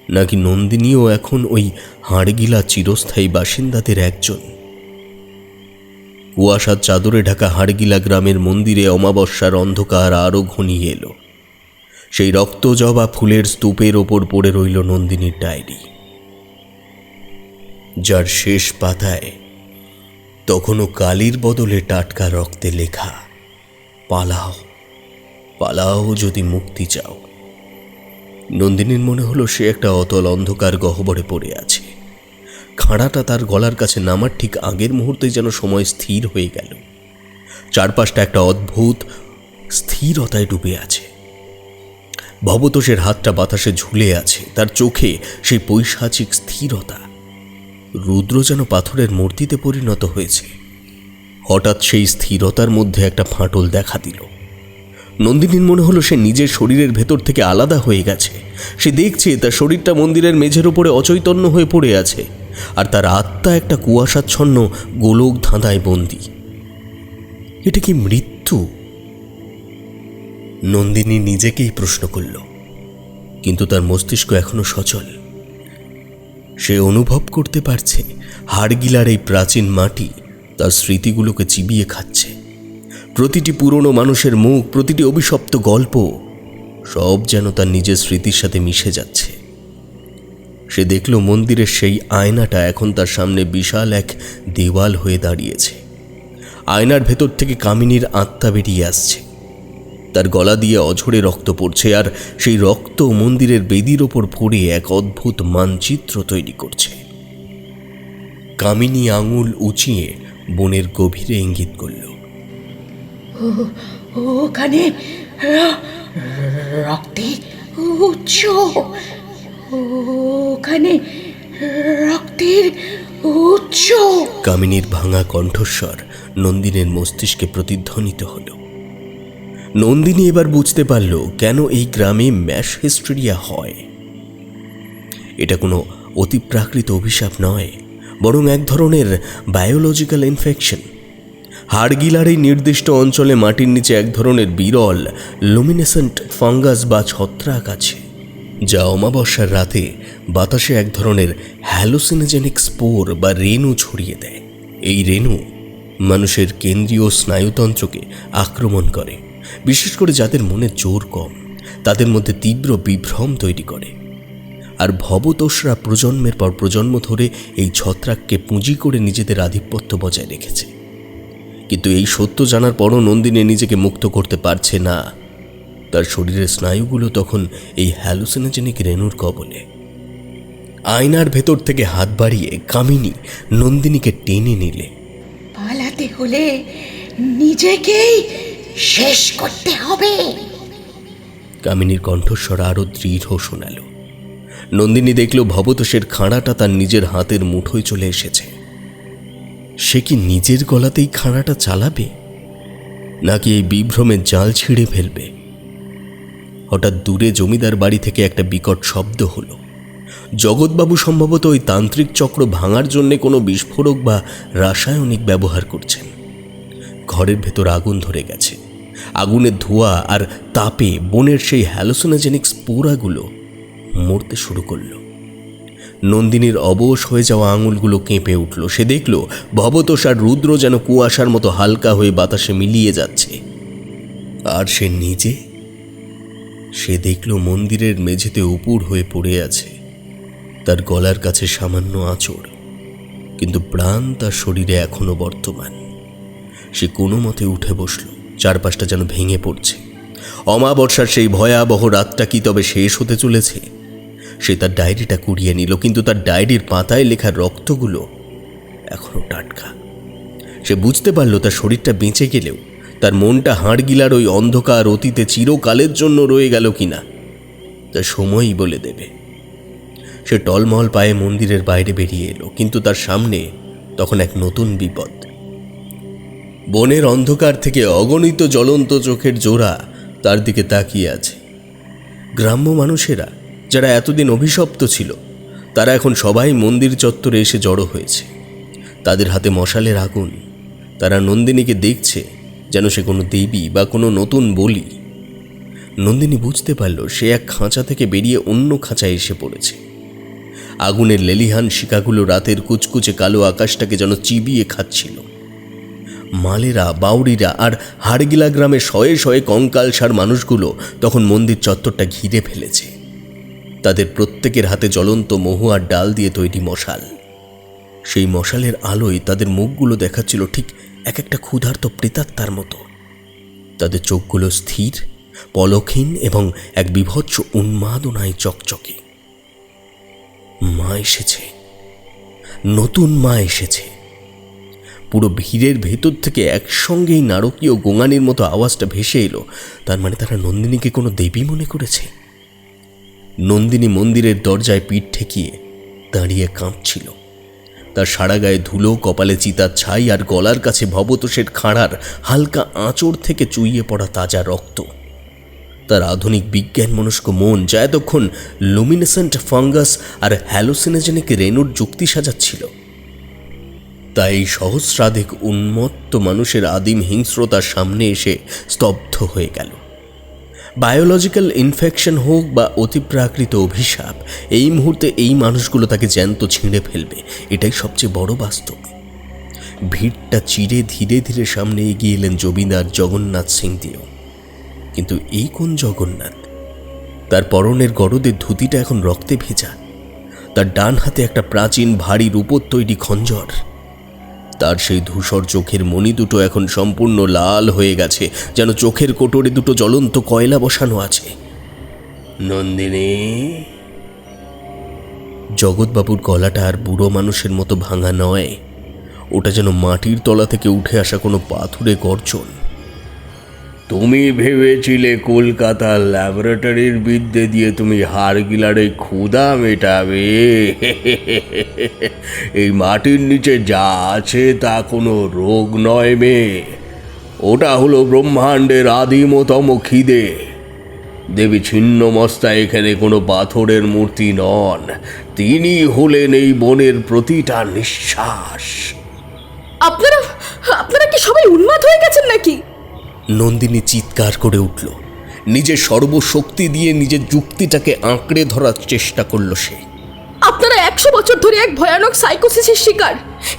নাকি নন্দিনীও এখন ওই হাড়গিলা চিরস্থায়ী বাসিন্দাদের একজন? কুয়াশার চাদরে ঢাকা হাড়গিলা গ্রামের মন্দিরে অমাবস্যার অন্ধকার আরও ঘনিয়ে এলো। সেই রক্ত জবা ফুলের স্তূপের ওপর পড়ে রইল নন্দিনীর ডায়েরি, যার শেষ পাতায় তখনও কালির বদলে টাটকা রক্তে লেখা, পালাও পালাও যদি মুক্তি চাও। নন্দিনীর মনে হলো সে একটা অতল অন্ধকার গহ্বরে পড়ে আছে। খাঁড়াটা তার গলার কাছে নামার ঠিক আগের মুহূর্তে যেন সময় স্থির হয়ে গেল। চারপাশটা একটা অদ্ভুত স্থিরতায় ডুবে আছে। ভবতোষের হাতটা বাতাসে ঝুলে আছে, তার চোখে সেই পৈশাচিক স্থিরতা। রুদ্র যেন পাথরের মূর্তিতে পরিণত হয়েছে। হঠাৎ সেই স্থিরতার মধ্যে একটা ফাটল দেখা দিল। নন্দিনীর মনে হলো সে নিজের শরীরের ভেতর থেকে আলাদা হয়ে গেছে। সে দেখছে তার শরীরটা মন্দিরের মেঝের উপরে অচৈতন্য হয়ে পড়ে আছে, আর তার আত্মা একটা কুয়াশাচ্ছন্ন গোলক ধাঁধায় বন্দী। এটা কি মৃত্যু? নন্দিনী নিজেকেই প্রশ্ন করল, কিন্তু তার মস্তিষ্ক এখনো সচল। সে অনুভব করতে পারছে হাড়গিলার এই প্রাচীন মাটি তার স্মৃতিগুলোকে চিবিয়ে খাচ্ছে। প্রতিটি পুরনো মানুষের মুখ, প্রতিটি অভিশপ্ত গল্প, সব যেন তার নিজের স্মৃতির সাথে মিশে যাচ্ছে। সে দেখল মন্দিরের সেই আয়নাটা এখন তার সামনে বিশাল এক দেওয়াল হয়ে দাঁড়িয়েছে। আয়নার ভেতর থেকে কামিনীর আত্মা বেরিয়ে আসছে। তার গলা দিয়ে অঝরে রক্ত পড়ছে, আর সেই রক্ত মন্দিরের বেদির ওপর পড়ে এক অদ্ভুত মানচিত্র তৈরি করছে। কামিনী আঙুল উঁচিয়ে বনের গভীরে ইঙ্গিত করল। ওখানে রক্তের উৎস, ওখানে রক্তের উৎস। কামিনীর ভাঙা কণ্ঠস্বর নন্দিনীর মস্তিষ্কে প্রতিধ্বনিত হল। নন্দিনী এবার বুঝতে পারল কেন এই গ্রামে ম্যাশ হিস্টেরিয়া হয়। এটা কোনো অতিপ্রাকৃত অভিশাপ নয়, বরং এক ধরনের বায়োলজিক্যাল ইনফেকশন। হাড়গিলার এই নির্দিষ্ট অঞ্চলে মাটির নিচে এক ধরনের বিরল লুমিনেসেন্ট ফাঙ্গাস বা ছত্রাক আছে, যা অমাবস্যার রাতে বাতাসে এক ধরনের হ্যালোসিনোজেনিক স্পোর বা রেণু ছড়িয়ে দেয়। এই রেণু মানুষের কেন্দ্রীয় স্নায়ুতন্ত্রকে আক্রমণ করে, বিশেষ করে যাদের মনে জোর কম, তাদের মধ্যে তীব্র বিভ্রম তৈরি করে। আর ভবতোষরা প্রজন্মের পর প্রজন্ম ধরে এই ছত্রাককে পুঁজি করে নিজেদের আধিপত্য বজায় রেখেছে। কিন্তু এই সত্য জানার পরও নন্দিনী নিজেকে মুক্ত করতে পারছে না। তার শরীরের স্নায়ুগুলো তখন এই হ্যালুসিনোজেনিক রেণুর কবলে। আয়নার ভেতর থেকে হাত বাড়িয়ে কামিনী নন্দিনীকে টেনে নিলে। পালাতে হলে নিজেকেই শেষ করতে হবে। কামিনীর কণ্ঠস্বর আরো দৃঢ় শোনাল। নন্দিনী দেখল ভবতোষের খাঁড়াটা তার নিজের হাতের মুঠোয় চলে এসেছে। সে কি নিজের গলাতেই খাঁড়াটা চালাবে, নাকি এই বিভ্রমের জাল ছিঁড়ে ফেলবে? হঠাৎ দূরে জমিদার বাড়ি থেকে একটা বিকট শব্দ হলো। জগৎবাবু সম্ভবত ওই তান্ত্রিক চক্র ভাঙার জন্য কোনো বিস্ফোরক বা রাসায়নিক ব্যবহার করছেন। ঘরের ভেতর আগুন ধরে গেছে। আগুনের ধোঁয়া আর তাপে বনের সেই হ্যালোসিনোজেনিক স্পোরাগুলো মরতে শুরু করলো। নন্দিনীর অবশ হয়ে যাওয়া আঙুলগুলো কেঁপে উঠল। সে দেখল ভবতোষ আর রুদ্র যেন কুয়াশার মতো হালকা হয়ে বাতাসে মিলিয়ে যাচ্ছে। আর সে নিজে, সে দেখল মন্দিরের মেঝেতে উপুড় হয়ে পড়ে আছে, তার গলার কাছে সামান্য আঁচড়, কিন্তু প্রাণ তার শরীরে এখনো বর্তমান। সে কোনো মতে উঠে বসল। চারপাশটা যেন ভেঙে পড়ছে। অমাবস্যার সেই ভয়াবহ রাতটা কি তবে শেষ হতে চলেছে? সে তার ডায়েরিটা কুড়িয়ে নিল, কিন্তু তার ডায়েরির পাতায় লেখা রক্তগুলো এখনো টাটকা। সে বুঝতে পারল তার শরীরটা বেঁচে গেলেও তার মনটা হাড়গিলার ওই অন্ধকার অতীতে চিরকালের জন্য রয়ে গেল কিনা তা সময়ই বলে দেবে। সে টলমল পায়ে মন্দিরের বাইরে বেরিয়ে এলো, কিন্তু তার সামনে তখন এক নতুন বিপদ। বনের অন্ধকার থেকে অগণিত জ্বলন্ত চোখের জোড়া তার দিকে তাকিয়ে আছে। গ্রাম্য মানুষেরা যারা এতদিন অভিশপ্ত ছিল, তারা এখন সবাই মন্দির চত্বরে এসে জড়ো হয়েছে। তাদের হাতে মশালের আগুন। তারা নন্দিনীকে দেখছে যেন সে কোনো দেবী বা কোনো নতুন বলি। নন্দিনী বুঝতে পারল সে এক খাঁচা থেকে বেরিয়ে অন্য খাঁচায় এসে পড়েছে। আগুনের লেলিহান শিকাগুলো রাতের কুচকুচে কালো আকাশটাকে যেন চিবিয়ে খাচ্ছিল। মালেরা, বাউরিরা আর হাড়গিলা গ্রামে শয়ে শয়ে কঙ্কালসার মানুষগুলো তখন মন্দির চত্বরটা ঘিরে ফেলেছে। তাদের প্রত্যেকের হাতে জ্বলন্ত মহুয়ার ডাল দিয়ে তৈরি মশাল। সেই মশালের আলোয় তাদের মুখগুলো দেখাচ্ছিল ঠিক এক একটা ক্ষুধার্ত প্রেতাত্মার মতো। তাদের চোখগুলো স্থির, পলকহীন এবং এক বিভৎস উন্মাদনায় চকচকে। মা এসেছে, নতুন মা এসেছে। পুরো ভিড়ের ভেতর থেকে একসঙ্গেই নারকীয় গোঙানির মতো আওয়াজটা ভেসে এলো। তার মানে তারা নন্দিনীকে কোনো দেবী মনে করেছে। নন্দিনী মন্দিরের দরজায় পিঠ ঠেকিয়ে দাঁড়িয়ে কাঁপছিল। তার সারা গায়ে ধুলো, কপালে চিতার ছাই আর গলার কাছে ভবতোষের খাঁড়ার হালকা আঁচড় থেকে চুইয়ে পড়া তাজা রক্ত। তার আধুনিক বিজ্ঞান মনস্ক মন, যা এতক্ষণ লুমিনেসেন্ট ফাঙ্গাস আর হ্যালোসিনোজেনিক রেণুর যুক্তি সাজাচ্ছিল, তাই সহস্রাধিক উন্মত্ত মানুষের আদিম হিংস্রতার সামনে এসে স্তব্ধ হয়ে গেল। বায়োলজিক্যাল ইনফেকশন হোক বা অতিপ্রাকৃত অভিশাপ, এই মুহূর্তে এই মানুষগুলো তাকে জ্যান্ত ছিঁড়ে ফেলবে, এটাই সবচেয়ে বড় বাস্তব। ভিড়টা চিরে ধীরে ধীরে সামনে এগিয়ে এলেন জমিদার জগন্নাথ সিং দিও। কিন্তু এই কোন জগন্নাথ? তার পরনের গরদের ধুতিটা এখন রক্তে ভেজা। তার ডান হাতে একটা প্রাচীন ভারী রূপোর তৈরি খঞ্জর। তার সেই ধূসর চোখের মণি দুটো এখন সম্পূর্ণ লাল হয়ে গেছে, যেন চোখের কোটরে দুটো জ্বলন্ত কয়লা বসানো আছে। নন্দিনী। জগৎবাবুর গলাটা আর বুড়ো মানুষের মতো ভাঙা নয়, ওটা যেন মাটির তলা থেকে উঠে আসা কোনো পাথুরে গর্জন। তুমি ভেবেছিলে কলকাতার ল্যাবরেটরির বিদ্যে দিয়ে তুমি হাড়গিলারে ক্ষুধা মেটাবে? এই মাটির নিচে যা আছে তা কোনো রোগ নয় মেয়ে, ওটা হলো ব্রহ্মাণ্ডের আদিমতম খিদে। দেবী ছিন্নমস্তা এখানে কোনো পাথরের মূর্তি নন, তিনি হলেন এই বনের প্রতিটা নিঃশ্বাস। আপনারা কি সবাই উন্মাদ হয়ে গেছেন নাকি? নন্দিনী চিৎকার করে উঠল। নিজের সর্বশক্তি দিয়ে নিজের যুক্তিটাকে আঁকড়ে ধরার চেষ্টা করল সে। আপনারা 100 বছর ধরে এক ভয়ানক সাইকোসিসের শিকার।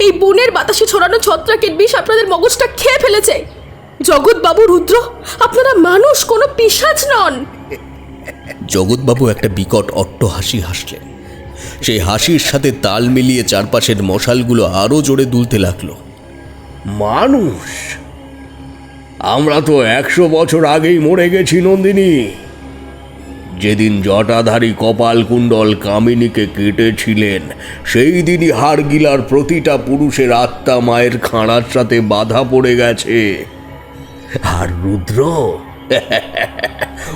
এই বনের বাতাসে ছড়ানো ছত্রাকের বিষ আপনাদের মগজটা খেয়ে ফেলেছে। জগৎবাবু, রুদ্র, আপনারা মানুষ, কোনো পিশাচ নন। জগৎবাবু একটা বিকট অট্টহাসি হাসলেন। সেই হাসির সাথে তাল মিলিয়ে চারপাশের মশালগুলো আরো জোরে দুলতে লাগলো। মানুষ? আমরা তো 100 বছর আগেই মরে গেছি নন্দিনী। যেদিন জটাধারী কপালকুণ্ডল কামিনীকে কেটেছিলেন, সেই দিনই হাড়গিলার প্রতিটা পুরুষের আত্মা মায়ের খাঁড়ার সাথে বাধা পড়ে গেছে। আর রুদ্র,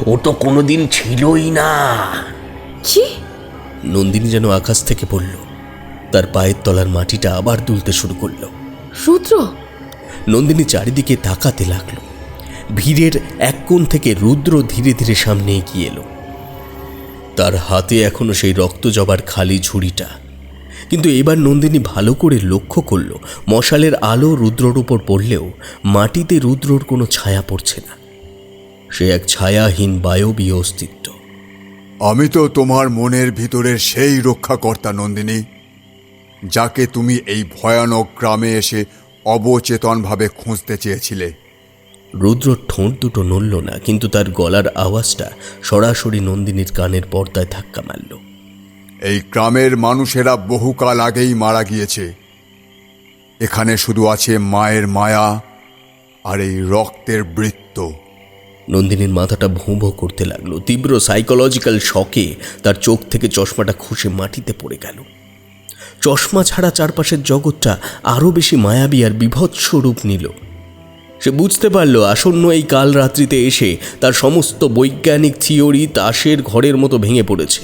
ও তো কোনোদিন ছিলই না। কি? নন্দিনী যেন আকাশ থেকে পড়ল। তার পায়ের তলার মাটিটা আবার দুলতে শুরু করলো। রুদ্র? নন্দিনী চারিদিকে তাকাতে লাগলো। ভিড়ের এক কোণ থেকে রুদ্র ধীরে ধীরে সামনে এগিয়ে এলো। তার হাতে এখনো সেই রক্ত জবার খালি ঝুড়িটা, কিন্তু এবার নন্দিনী ভালো করে লক্ষ্য করল, মশালের আলো রুদ্রর উপর পড়লেও মাটিতে রুদ্রর কোনো ছায়া পড়ছে না। সে এক ছায়াহীন বায়বীয় অস্তিত্ব। আমি তো তোমার মনের ভিতরের সেই রক্ষাকর্তা নন্দিনী, যাকে তুমি এই ভয়ানক গ্রামে এসে অবচেতনভাবে খুঁজতে চেয়েছিলে। রুদ্র ঠোঁট দুটো নড়ল না, কিন্তু তার গলার আওয়াজটা সরাসরি নন্দিনীর কানের পর্দায় ধাক্কা মারল। এই গ্রামের মানুষেরা বহুকাল আগেই মারা গিয়েছে। এখানে শুধু আছে মায়ের মায়া আর এই রক্তের বৃত্ত। নন্দিনীর মাথাটা ভোঁ ভোঁ করতে লাগলো। তীব্র সাইকোলজিক্যাল শকে তার চোখ থেকে চশমাটা খসে মাটিতে পড়ে গেল। চশমা ছাড়া চারপাশের জগৎটা আরও বেশি মায়াবী আর বীভৎস রূপ নিল। সে বুঝতে পারল আসন্ন এই কাল রাত্রিতে এসে তার সমস্ত বৈজ্ঞানিক থিওরি তাসের ঘরের মতো ভেঙে পড়েছে।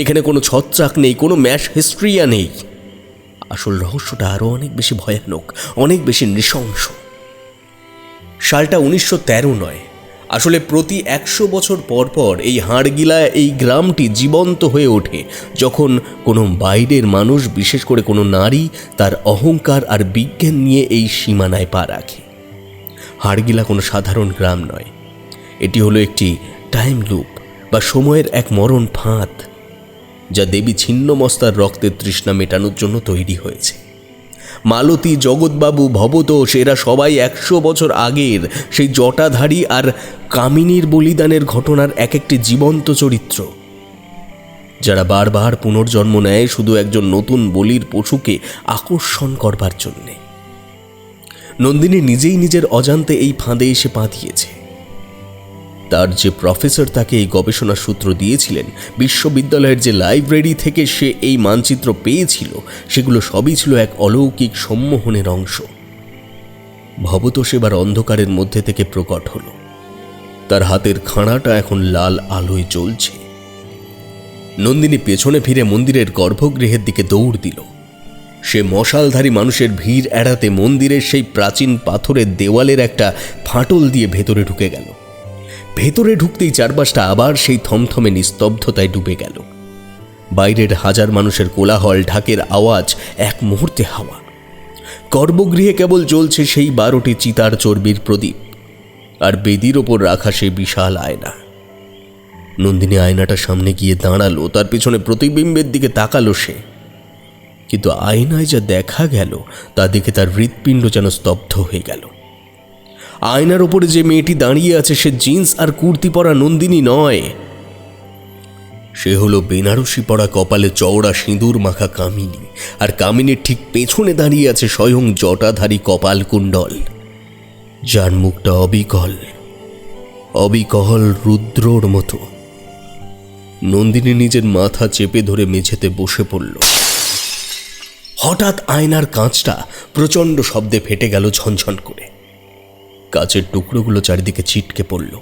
এখানে কোনো ছত্রাক নেই, কোনো ম্যাশ হিস্ট্রিয়া নেই। আসল রহস্যটা আরও অনেক বেশি ভয়ানক, অনেক বেশি নৃশংস। সালটা 1913 নয়, আসলে প্রতি 100 বছর পর পর এই হাড়গিলা এই গ্রামটি জীবন্ত হয়ে ওঠে যখন কোনো বাইরের মানুষ, বিশেষ করে কোনো নারী, তার অহংকার আর বিজ্ঞান নিয়ে এই সীমানায় পা রাখে। হাড়গিলা কোনো সাধারণ গ্রাম নয়, এটি হলো একটি টাইম লুপ বা সময়ের এক মরণ ফাঁদ, যা দেবী ছিন্নমস্তার রক্তের তৃষ্ণা মেটানোর জন্য তৈরি হয়েছে। মালতী, জগৎবাবু, ভবতোষ এরা সবাই 100 বছর আগের সেই জটাধারী আর কামিনীর বলিদানের ঘটনার এক একটি জীবন্ত চরিত্র, যারা বারবার পুনর্জন্ম নেয় শুধু একজন নতুন বলির পশুকে আকর্ষণ করবার জন্যে। নন্দিনী নিজেই নিজের অজান্তে এই ফাঁদে এসে পা দিয়েছে। তার যে প্রফেসর তাকে এই গবেষণার সূত্র দিয়েছিলেন, বিশ্ববিদ্যালয়ের যে লাইব্রেরি থেকে সে এই মানচিত্র পেয়েছিল, সেগুলো সবই ছিল এক অলৌকিক সম্মোহনের অংশ। ভবতোষ এবার অন্ধকারের মধ্যে থেকে প্রকট হল। তার হাতের খাঁড়াটা এখন লাল আলোয় জ্বলছে। নন্দিনী পেছনে ফিরে মন্দিরের গর্ভগৃহের দিকে দৌড় দিল। সে মশালধারী মানুষের ভিড় এড়াতে মন্দিরের সেই প্রাচীন পাথরের দেওয়ালের একটা ফাটল দিয়ে ভেতরে ঢুকে গেল। ভেতরে ঢুকতেই চারপাশটা আবার সেই থমথমে নিস্তব্ধতায় ডুবে গেল। বাইরের হাজার মানুষের কোলাহল, ঢাকের আওয়াজ, এক মুহূর্তে হাওয়া। গর্ভগৃহে কেবল জ্বলছে সেই 12টি চিতার চর্বির প্রদীপ আর বেদির ওপর রাখা সেই বিশাল আয়না। নন্দিনী আয়নাটার সামনে গিয়ে দাঁড়ালো, তার পিছনে প্রতিবিম্বের দিকে তাকালো সে। কিন্তু আয়নায় যা দেখা গেল তা দেখে তার হৃৎপিণ্ড যেন স্তব্ধ হয়ে গেল। আয়নার ওপরে যে মেয়েটি দাঁড়িয়ে আছে সে জিন্স আর কুর্তি পরা নন্দিনী নয়, সে হলো বেনারসি পরা, কপালে চওড়া সিঁদুর মাখা কামিনী। আর কামিনীর ঠিক পেছনে দাঁড়িয়ে আছে স্বয়ং জটাধারী কপাল কুণ্ডল, যার মুখটা অবিকল রুদ্রর মতো। নন্দিনী নিজের মাথা চেপে ধরে মেঝেতে বসে পড়ল। হঠাৎ আয়নার কাঁচটা প্রচণ্ড শব্দে ফেটে গেল ঝনঝন করে। কাচের টুকরোগুলো চারিদিকে ছিটকে পড়ল,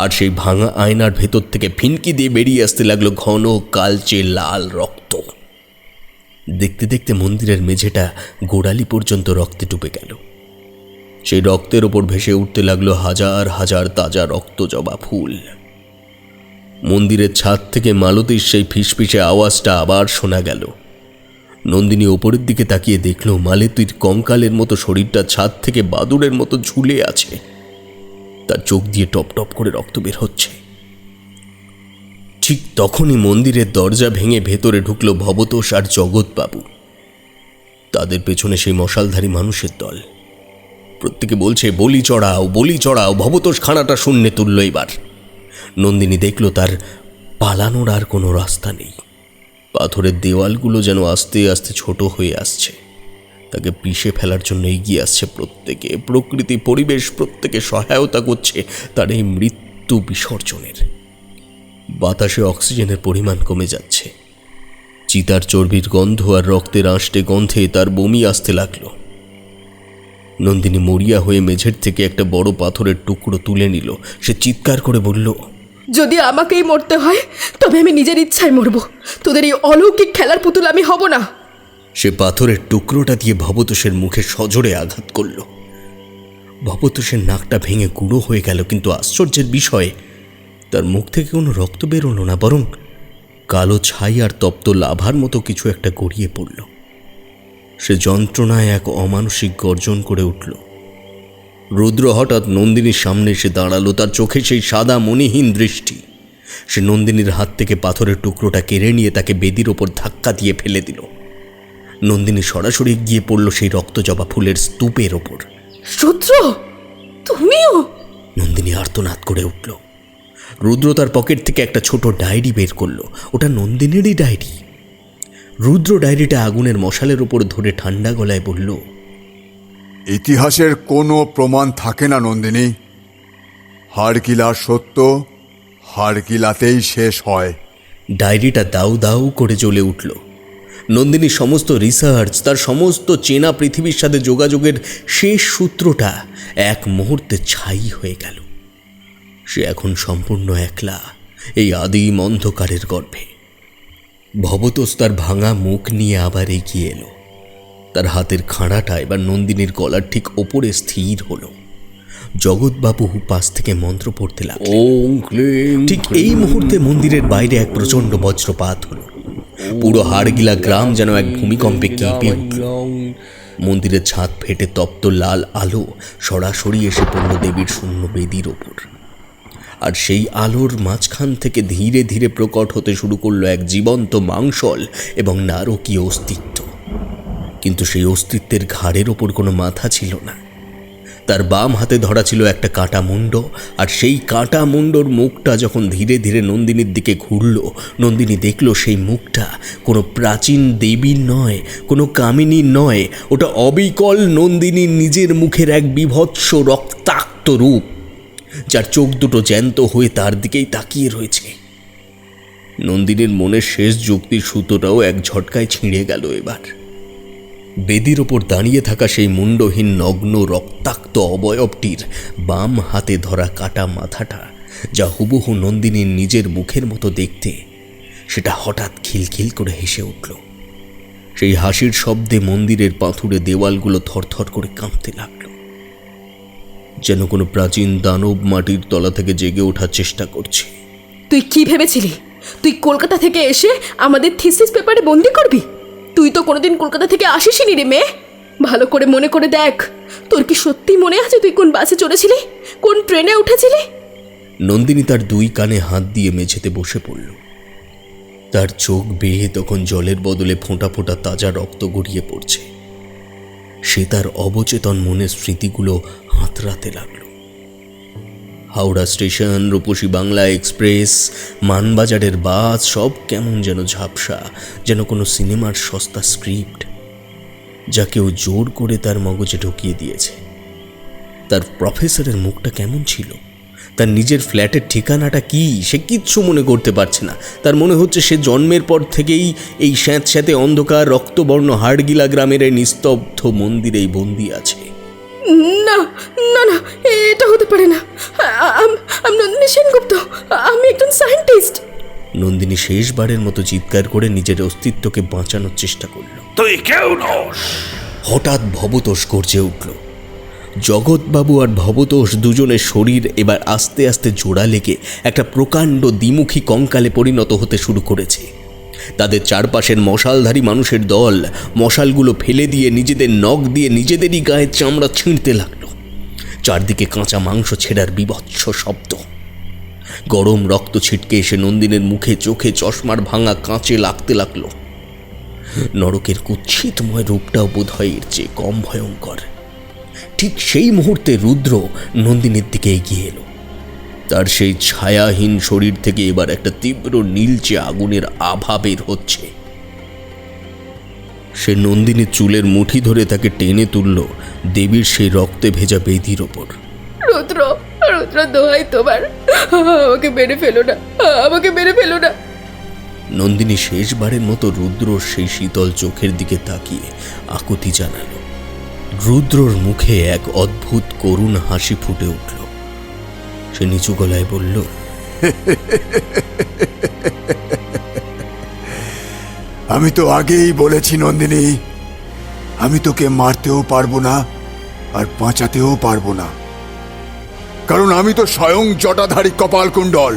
আর সেই ভাঙা আয়নার ভেতর থেকে ফিনকি দিয়ে বেরিয়ে আসতে লাগলো ঘন কালচে লাল রক্ত। দেখতে দেখতে মন্দিরের মেঝেটা গোড়ালি পর্যন্ত রক্তে ডুবে গেল। সেই রক্তের ওপর ভেসে উঠতে লাগলো হাজার হাজার তাজা রক্ত জবা ফুল। মন্দিরের ছাদ থেকে মালতীর সেই ফিসফিসে আওয়াজটা আবার শোনা গেল। নন্দিনী ওপরের দিকে তাকিয়ে দেখল মালতীর কঙ্কালের মতো শরীরটা ছাদ থেকে বাদুড়ের মতো ঝুলে আছে। তার চোখ দিয়ে টপ টপ করে রক্ত বের হচ্ছে। ঠিক তখনই মন্দিরের দরজা ভেঙে ভেতরে ঢুকলো ভবতোষ আর জগৎবাবু। তাদের পেছনে সেই মশালধারী মানুষের দল। প্রত্যেকে বলছে, বলি চড়াও, বলি চড়াও। ভবতোষ খানাটা শূন্যে তুলল এবার। নন্দিনী দেখল তার পালানোর আর কোনো রাস্তা নেই। পাথরের দেওয়ালগুলো যেন আস্তে আস্তে ছোট হয়ে আসছে, তাকে পিষে ফেলার জন্য এগিয়ে আসছে প্রত্যেকে। প্রকৃতি, পরিবেশ প্রত্যেকে সহায়তা করছে তার এই মৃত্যু বিসর্জনের। বাতাসে অক্সিজেনের পরিমাণ কমে যাচ্ছে। চিতার চর্বির গন্ধ আর রক্তের আঁশটে গন্ধে তার বমি আসতে লাগলো। নন্দিনী মরিয়া হয়ে মেঝের থেকে একটা বড় পাথরের টুকরো তুলে নিল। সে চিৎকার করে বলল, যদি আমাকেই মরতে হয় তবে আমি নিজের ইচ্ছায় মরব। তোদের এই অলৌকিক খেলার পুতুল আমি হব না। সে পাথরের টুকরোটা দিয়ে ভবতোষের মুখে সজোরে আঘাত করল। ভবতোষের নাকটা ভেঙে গুঁড়ো হয়ে গেল, কিন্তু আশ্চর্যের বিষয় তার মুখ থেকে কোনো রক্ত বেরোলো না, বরং কালো ছাই আর তপ্ত লাভার মতো কিছু একটা গড়িয়ে পড়ল। সে যন্ত্রণায় এক অমানসিক গর্জন করে উঠল। রুদ্র হঠাৎ নন্দিনীর সামনে এসে দাঁড়ালো, তার চোখে সেই সাদা মণিহীন দৃষ্টি। সে নন্দিনীর হাত থেকে পাথরের টুকরোটা কেড়ে নিয়ে তাকে বেদির ওপর ধাক্কা দিয়ে ফেলে দিল। নন্দিনী সরাসরি গিয়ে পড়ল সেই রক্তজবা ফুলের স্তূপের ওপর। রুদ্র, তুমিও? নন্দিনী আর্তনাদ করে উঠল। রুদ্র তার পকেট থেকে একটা ছোট ডায়েরি বের করলো। ওটা নন্দিনীরই ডায়েরি। রুদ্র ডায়েরিটা আগুনের মশালের ওপর ধরে ঠান্ডা গলায় বলল, ইতিহাসের কোনো প্রমাণ থাকে না নন্দিনী। হাড়গিলার সত্য হাড়গিলাতেই শেষ হয়। ডায়েরিটা দাউ দাউ করে জ্বলে উঠল। নন্দিনীর সমস্ত রিসার্চ, তার সমস্ত চেনা পৃথিবীর সাথে যোগাযোগের শেষ সূত্রটা এক মুহূর্তে ছাই হয়ে গেল। সে এখন সম্পূর্ণ একলা এই আদিম অন্ধকারের গর্ভে। ভবতোষ তার ভাঙা মুখ নিয়ে আবার এগিয়ে এলো। তার হাতের খাঁড়াটা এবার নন্দিনীর গলার ঠিক ওপরে স্থির হলো। জগৎবাবু পাশ থেকে মন্ত্র পড়তে লাগলেন। ওম ক্লিং। ঠিক এই মুহূর্তে মন্দিরের বাইরে এক প্রচণ্ড বজ্রপাত হলো। পুরো হাড়গিলা গ্রাম যেন এক ভূমিকম্পে কেঁপে উঠল। মন্দিরের ছাদ ফেটে তপ্ত লাল আলো সরাসরি এসে পড়ল দেবীর শূন্য বেদির ওপর। আর সেই আলোর মাঝখান থেকে ধীরে ধীরে প্রকট হতে শুরু করলো এক জীবন্ত মাংসল এবং নারকীয় অস্তিত্ব। কিন্তু সেই অস্তিত্বের ঘাড়ের ওপর কোনো মাথা ছিল না। তার বাম হাতে ধরা ছিল একটা কাটা মুন্ড, আর সেই কাটা মুন্ডর মুখটা যখন ধীরে ধীরে নন্দিনীর দিকে ঘুরল, নন্দিনী দেখল সেই মুখটা কোনো প্রাচীন দেবীর নয়, কোনো কামিনীর নয়। ওটা অবিকল নন্দিনীর নিজের মুখের এক বীভৎস রক্তাক্ত রূপ, যার চোখ দুটো জ্যান্ত হয়ে তার দিকেই তাকিয়ে রয়েছে। নন্দিনীর মনের শেষ যুক্তির সুতোটাও এক ঝটকায় ছিঁড়ে গেল। এবার বেদির ওপর দাঁড়িয়ে থাকা সেই মুন্ডহীন নগ্ন রক্তাক্ত অবয়বটির বাম হাতে ধরা কাটা মাথাটা, যা হুবহু নন্দিনীর নিজের মুখের মতো দেখতে, সেটা হঠাৎ খিলখিল করে হেসে উঠল। সেই হাসির শব্দে মন্দিরের পাথুরে দেওয়ালগুলো থরথর করে কাঁপতে লাগলো, যেন কোনো প্রাচীন দানব মাটির তলা থেকে জেগে ওঠার চেষ্টা করছে। তুই কি ভেবেছিলি তুই কলকাতা থেকে এসে আমাদের থিসিস পেপারে বন্দি করবি? তুই তো কোনোদিন কলকাতা থেকে আসিসনি রে মেয়ে। ভালো করে মনে করে দেখ, তোর কি সত্যি মনে আছে তুই কোন বাসে চড়েছিলি, কোন ট্রেনে উঠেছিলি? নন্দিনী তার দুই কানে হাত দিয়ে মেঝেতে বসে পড়ল। তার চোখ বেয়ে তখন জলের বদলে ফোঁটা ফোঁটা তাজা রক্ত গড়িয়ে পড়ছে। সে তার অবচেতন মনের স্মৃতিগুলো হাতড়াতে লাগল। হাওড়া স্টেশন, রূপসী বাংলা এক্সপ্রেস, মানবাজারের বাস, সব কেমন যেন ঝাপসা, যেন কোনো সিনেমার সস্তা স্ক্রিপ্ট, যা কেউ জোর করে তার মগজে ঢুকিয়ে দিয়েছে। তার প্রফেসরের মুখটা কেমন ছিল, তার নিজের ফ্ল্যাটের ঠিকানাটা কি, সে কিচ্ছু মনে করতে পারছে না। তার মনে হচ্ছে সে জন্মের পর থেকেই এই স্যাঁতস্যাঁতে অন্ধকার রক্তবর্ণ হাড়গিলা গ্রামের এই নিস্তব্ধ মন্দিরেই বন্দি আছে। না না না, এটা হতে পারে না। আমি নন্দিনী সেনগুপ্ত, আমি একজন সায়েন্টিস্ট। নন্দিনী শেষবারের মতো চিৎকার করে নিজের অস্তিত্বকে বাঁচানোর চেষ্টা করল। তুই কেউ নস। হঠাৎ ভবতোষ গর্জে উঠল। জগৎবাবু আর ভবতোষ দুজনের শরীর এবার আস্তে আস্তে জোড়া লেগে একটা প্রকাণ্ড দ্বিমুখী কঙ্কালে পরিণত হতে শুরু করেছে। তাদের চারপাশের মশালধারী মানুষের দল মশালগুলো ফেলে দিয়ে নিজেদের নখ দিয়ে নিজেদেরই গায়ের চামড়া ছিঁড়তে লাগলো। চারদিকে কাঁচা মাংস ছেঁড়ার বীভৎস শব্দ। গরম রক্ত ছিটকে এসে নন্দিনীর মুখে চোখে চশমার ভাঙা কাঁচে লাগতে লাগলো। নরকের কুৎসিতময় রূপটাও বোধ হয় এর চেয়ে কম ভয়ঙ্কর। ঠিক সেই মুহূর্তে রুদ্র নন্দিনীর দিকে এগিয়ে এলো। তার সেই ছায়াহীন শরীর থেকে এবার একটা তীব্র নীলচে আগুনের আভা বের হচ্ছে। সে নন্দিনীর চুলের মুঠি ধরে তাকে টেনে তুলল দেবীর সেই রক্তে ভেজা বেদির ওপর। রুদ্র, রুদ্র, দোহাই তোমার, আমাকে মেরে ফেলো না, আমাকে মেরে ফেলো না। নন্দিনী শেষবারের মতো রুদ্রর সেই শীতল চোখের দিকে তাকিয়ে আকুতি জানালো। রুদ্রর মুখে এক অদ্ভুত করুণ হাসি ফুটে উঠল। সে নিচু গলায় বলল, আমি তো আগেই বলেছি নন্দিনী, আমি তোকে মারতেও পারবো না আর বাঁচাতেও পারবো না, কারণ আমি তো স্বয়ং জটাধারী কপালকুণ্ডল।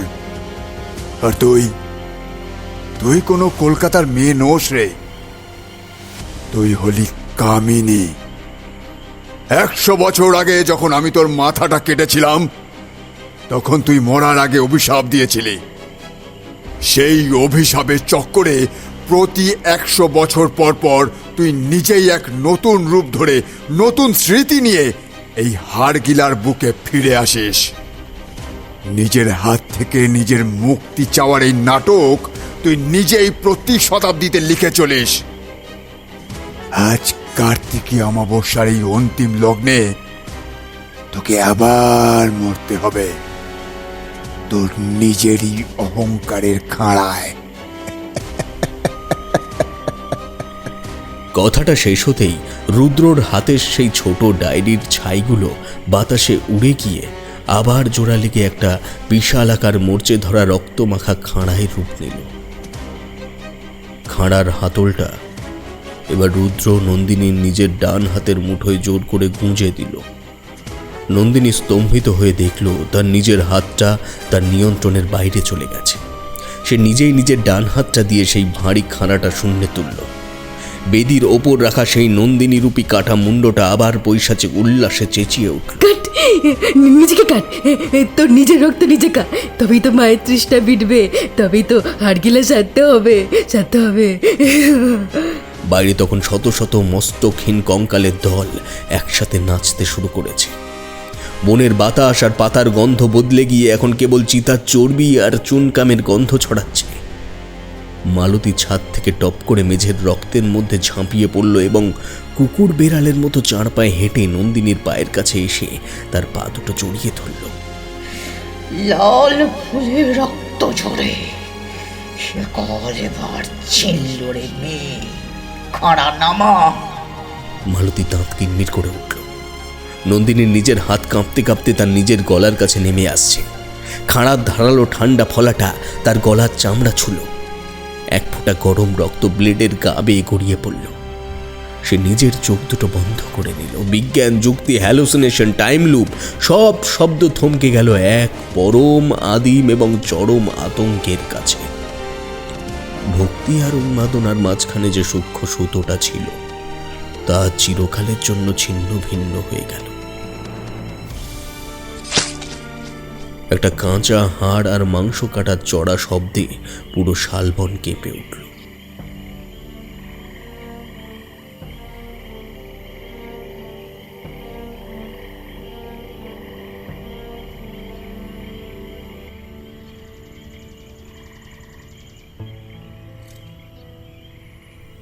আর তুই তুই কোনো কলকাতার মেয়ে নোস রে, তুই হলি কামিনী। 100 বছর আগে যখন আমি তোর মাথাটা কেটেছিলাম, তখন তুই মরার আগে অভিশাপ দিয়েছিলি। সেই অভিশাপের চক্করে প্রতি 100 বছর পর পর তুই নিজেই এক নতুন রূপ ধরে নতুন স্মৃতি নিয়ে এই হাড়গিলার বুকে ফিরে আসিস। নিজের হাত থেকে নিজের মুক্তি চাওয়ার এই নাটক তুই নিজেই প্রতি শতাব্দীতে লিখে চলিস। আজ কার্তিকী অমাবস্যার এই অন্তিম লগ্নে তোকে আবার মরতে হবে তোর নিজেরই অহংকারের খাঁড়ায়। কথাটা শেষ হতেই রুদ্রর হাতের সেই ছোট ডায়েরির ছাইগুলো বাতাসে উড়ে গিয়ে আবার জোড়া লেগে একটা বিশাল আকার মরচে ধরা রক্তমাখা খাঁড়ায় রূপ নিল। খাঁড়ার হাতলটা এবার রুদ্র নন্দিনীর নিজের ডান হাতের মুঠোয় জোর করে গুঁজে দিল। নন্দিনী স্তম্ভিত হয়ে দেখল তার নিজের হাতটা তার নিয়ন্ত্রণের বাইরে চলে গেছে। সে নিজেই নিজের ডান হাতটা দিয়ে সেই ভারী খাঁড়াটা শূন্যে তুলল। বেদির ওপর রাখা সেই নন্দিনী রূপী কাটা মুন্ডটা আবার পৈশাচিক উল্লাসে চেঁচিয়ে উঠল। কাট, নিজেকে কাট, তোর নিজের রক্ত নিজে কাট, তবেই তো মায়ের তৃষ্ণা মিটবে, তবেই তো হাড়গিলা সারতে হবে। বাইরে তখন শত শত মস্তকহীন কঙ্কালের দল একসাথে নাচতে শুরু করেছে। বনের বাতাস আর পাতার গন্ধ বদলে গিয়ে এখন কেবল চিতার চর্বি আর চুনকামের গন্ধ ছড়াচ্ছে। মালতী ছাদ থেকে টপ করে মেঝের রক্তের মধ্যে ঝাঁপিয়ে পড়ল এবং কুকুর বেড়ালের মতো চার পায়ে হেঁটে নন্দিনীর পায়ের কাছে এসে তার পা দুটো জড়িয়ে ধরল। লাল ফুলের রক্ত ঝরে সে কল এবার ছিল্লরে মেয়ে, খাড়া নামা। মালতী দাঁত কিরমির করে উঠল। নন্দিনীর নিজের হাত কাঁপতে কাঁপতে তার নিজের গলার কাছে নেমে আসছে। খাঁড়ার ধারালো ঠান্ডা ফলাটা তার গলার চামড়া ছুল। এক ফোঁটা গরম রক্ত ব্লেডের গা বেয়ে গড়িয়ে পড়ল। সে নিজের চোখ দুটো বন্ধ করে নিল। বিজ্ঞান, যুক্তি, হ্যালুসিনেশন, টাইম লুপ সব শব্দ থমকে গেল এক পরম আদিম এবং চরম আতঙ্কের কাছে। ভক্তি আর উন্মাদনার মাঝখানে যে সূক্ষ্ম সুতোটা ছিল তা চিরকালের জন্য ছিন্ন ভিন্ন হয়ে গেল। একটা কাঁচা হাড় আর মাংস কাটার চড়া শব্দে পুরো শালবন কেঁপে উঠল।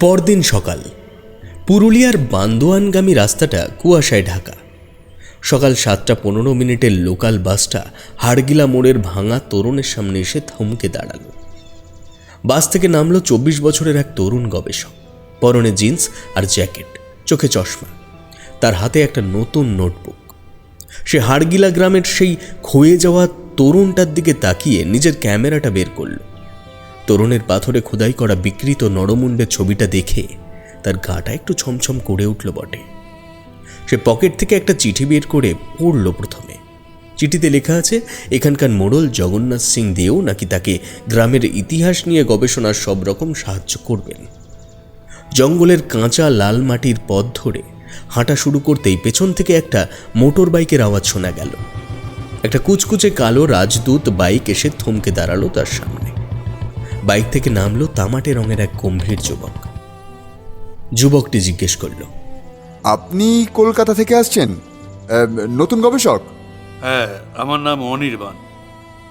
পরদিন সকাল। পুরুলিয়ার বান্দোয়ানগামী রাস্তাটা কুয়াশায় ঢাকা। সকাল 7:15 লোকাল বাসটা হাড়গিলা মোড়ের ভাঙা তোরণের সামনে এসে থমকে দাঁড়ালো। বাস থেকে নামলো 24 বছরের এক তরুণ গবেষক। পরনে জিন্স আর জ্যাকেট, চোখে চশমা, তার হাতে একটা নতুন নোটবুক। সে হাড়গিলা গ্রামের সেই ক্ষয়ে যাওয়া তরুণটার দিকে তাকিয়ে নিজের ক্যামেরাটা বের করল। তরুণের পাথরে খোদাই করা বিকৃত নরমুণ্ডের ছবিটা দেখে তার গাটা একটু ছমছম করে উঠল বটে। সে পকেট থেকে একটা চিঠি বের করে পড়ল প্রথমে। চিঠিতে লেখা আছে এখানকার মোড়ল জগন্নাথ সিং দেও নাকি তাকে গ্রামের ইতিহাস নিয়ে গবেষণার সব রকম সাহায্য করবেন। জঙ্গলের কাঁচা লাল মাটির পথ ধরে হাঁটা শুরু করতেই পেছন থেকে একটা মোটর বাইকের আওয়াজ শোনা গেল। একটা কুচকুচে কালো রাজদূত বাইক এসে থমকে দাঁড়ালো তার সামনে। বাইক থেকে নামলো তামাটে রঙের এক গম্ভীর যুবক। যুবকটি জিজ্ঞেস করল, আপনি কলকাতা থেকে আসছেন? নতুন গবেষক? হ্যাঁ, আমার নাম অনির্বাণ।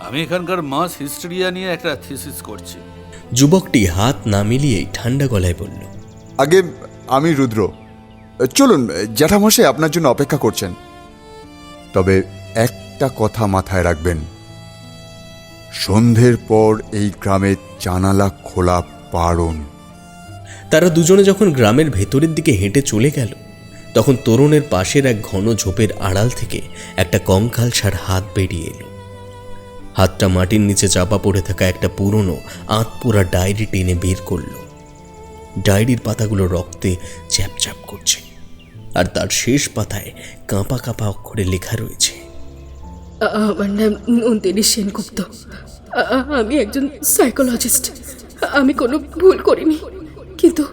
আমি এখানকার মাস হিস্টোরিয়া নিয়ে একটা থিসিস করছি। যুবকটি হাত না মিলিয়েই ঠান্ডা গলায় বলল, আগে আমি রুদ্র। চলুন, জ্যাঠামশাই আপনার জন্য অপেক্ষা করছেন। তবে একটা কথা মাথায় রাখবেন, সন্ধ্যের পর এই গ্রামের জানালা খোলা বারণ। তারা দুজনে যখন গ্রামের ভেতরের দিকে হেঁটে চলে গেল তখন তরুণের পাশের এক ঘন ঝোপের আড়াল থেকে একটা কঙ্কালসার হাত বেরিয়ে এলো। হাতটা মাটির নিচে চাপা পড়ে থাকা একটা পুরনো আঁতপোড়া ডায়েরি টেনে বের করল। ডায়েরির পাতাগুলো রক্তে চ্যাপচ্যাপ করছে, আর তার শেষ পাতায় কাঁপা কাঁপা অক্ষরে লেখা রয়েছে, আমার নাম নন্দিনী সেনগুপ্ত। আমি একজন সাইকোলজিস্ট। আমি কোনো ভুল করিনি, কিন্তু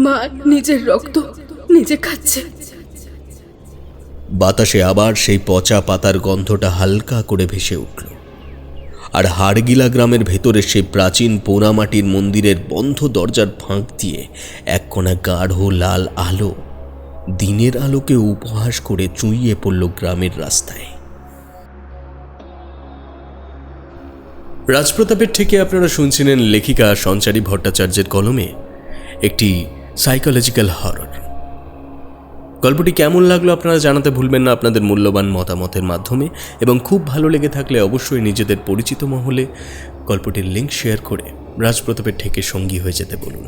মা নিজের রক্ত নিজে খাচ্ছে। বাতাসে আবার সেই পচা পাতার গন্ধটা হালকা করে ভেসে উঠল, আর হাড়গিলা গ্রামের ভেতরে সেই প্রাচীন পোড়ামাটির মন্দিরের বন্ধ দরজার ফাঁক দিয়ে এক কোণা গাঢ় লাল আলো দিনের আলোকে উপহাস করে চুইয়ে পড়ল গ্রামের রাস্তায়। রাজপ্রতাপের থেকে আপনারা শুনছিলেন লেখিকা সঞ্চারী ভট্টাচার্যের কলমে একটি সাইকোলজিক্যাল হরর। গল্পটি কেমন লাগলো আপনারা জানাতে ভুলবেন না আপনাদের মূল্যবান মতামতের মাধ্যমে, এবং খুব ভালো লেগে থাকলে অবশ্যই নিজেদের পরিচিত মহলে গল্পটির লিঙ্ক শেয়ার করে রাজপ্রতাপের থেকে সঙ্গী হয়ে যেতে বলুন।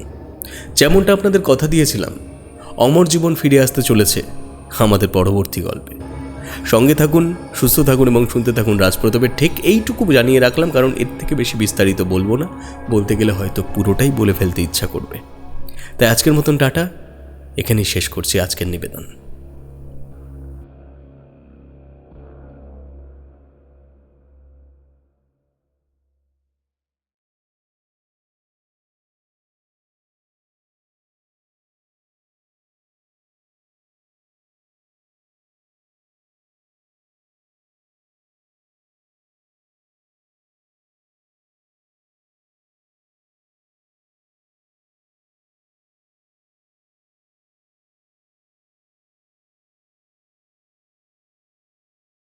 যেমনটা আপনাদের কথা দিয়েছিলাম, অমর জীবন ফিরে আসতে চলেছে আমাদের পরবর্তী গল্পে। সঙ্গে থাকুন, সুস্থ থাকুন এবং শুনতে থাকুন রাজপ্রতাপের ঠেক। এইটুকু জানিয়ে রাখলাম, কারণ এর থেকে বেশি বিস্তারিত বলবো না, বলতে গেলে হয়তো পুরোটাই বলে ফেলতে ইচ্ছা করবে। তাই আজকের মতন টাটা, এখানেই শেষ করছি আজকের নিবেদন।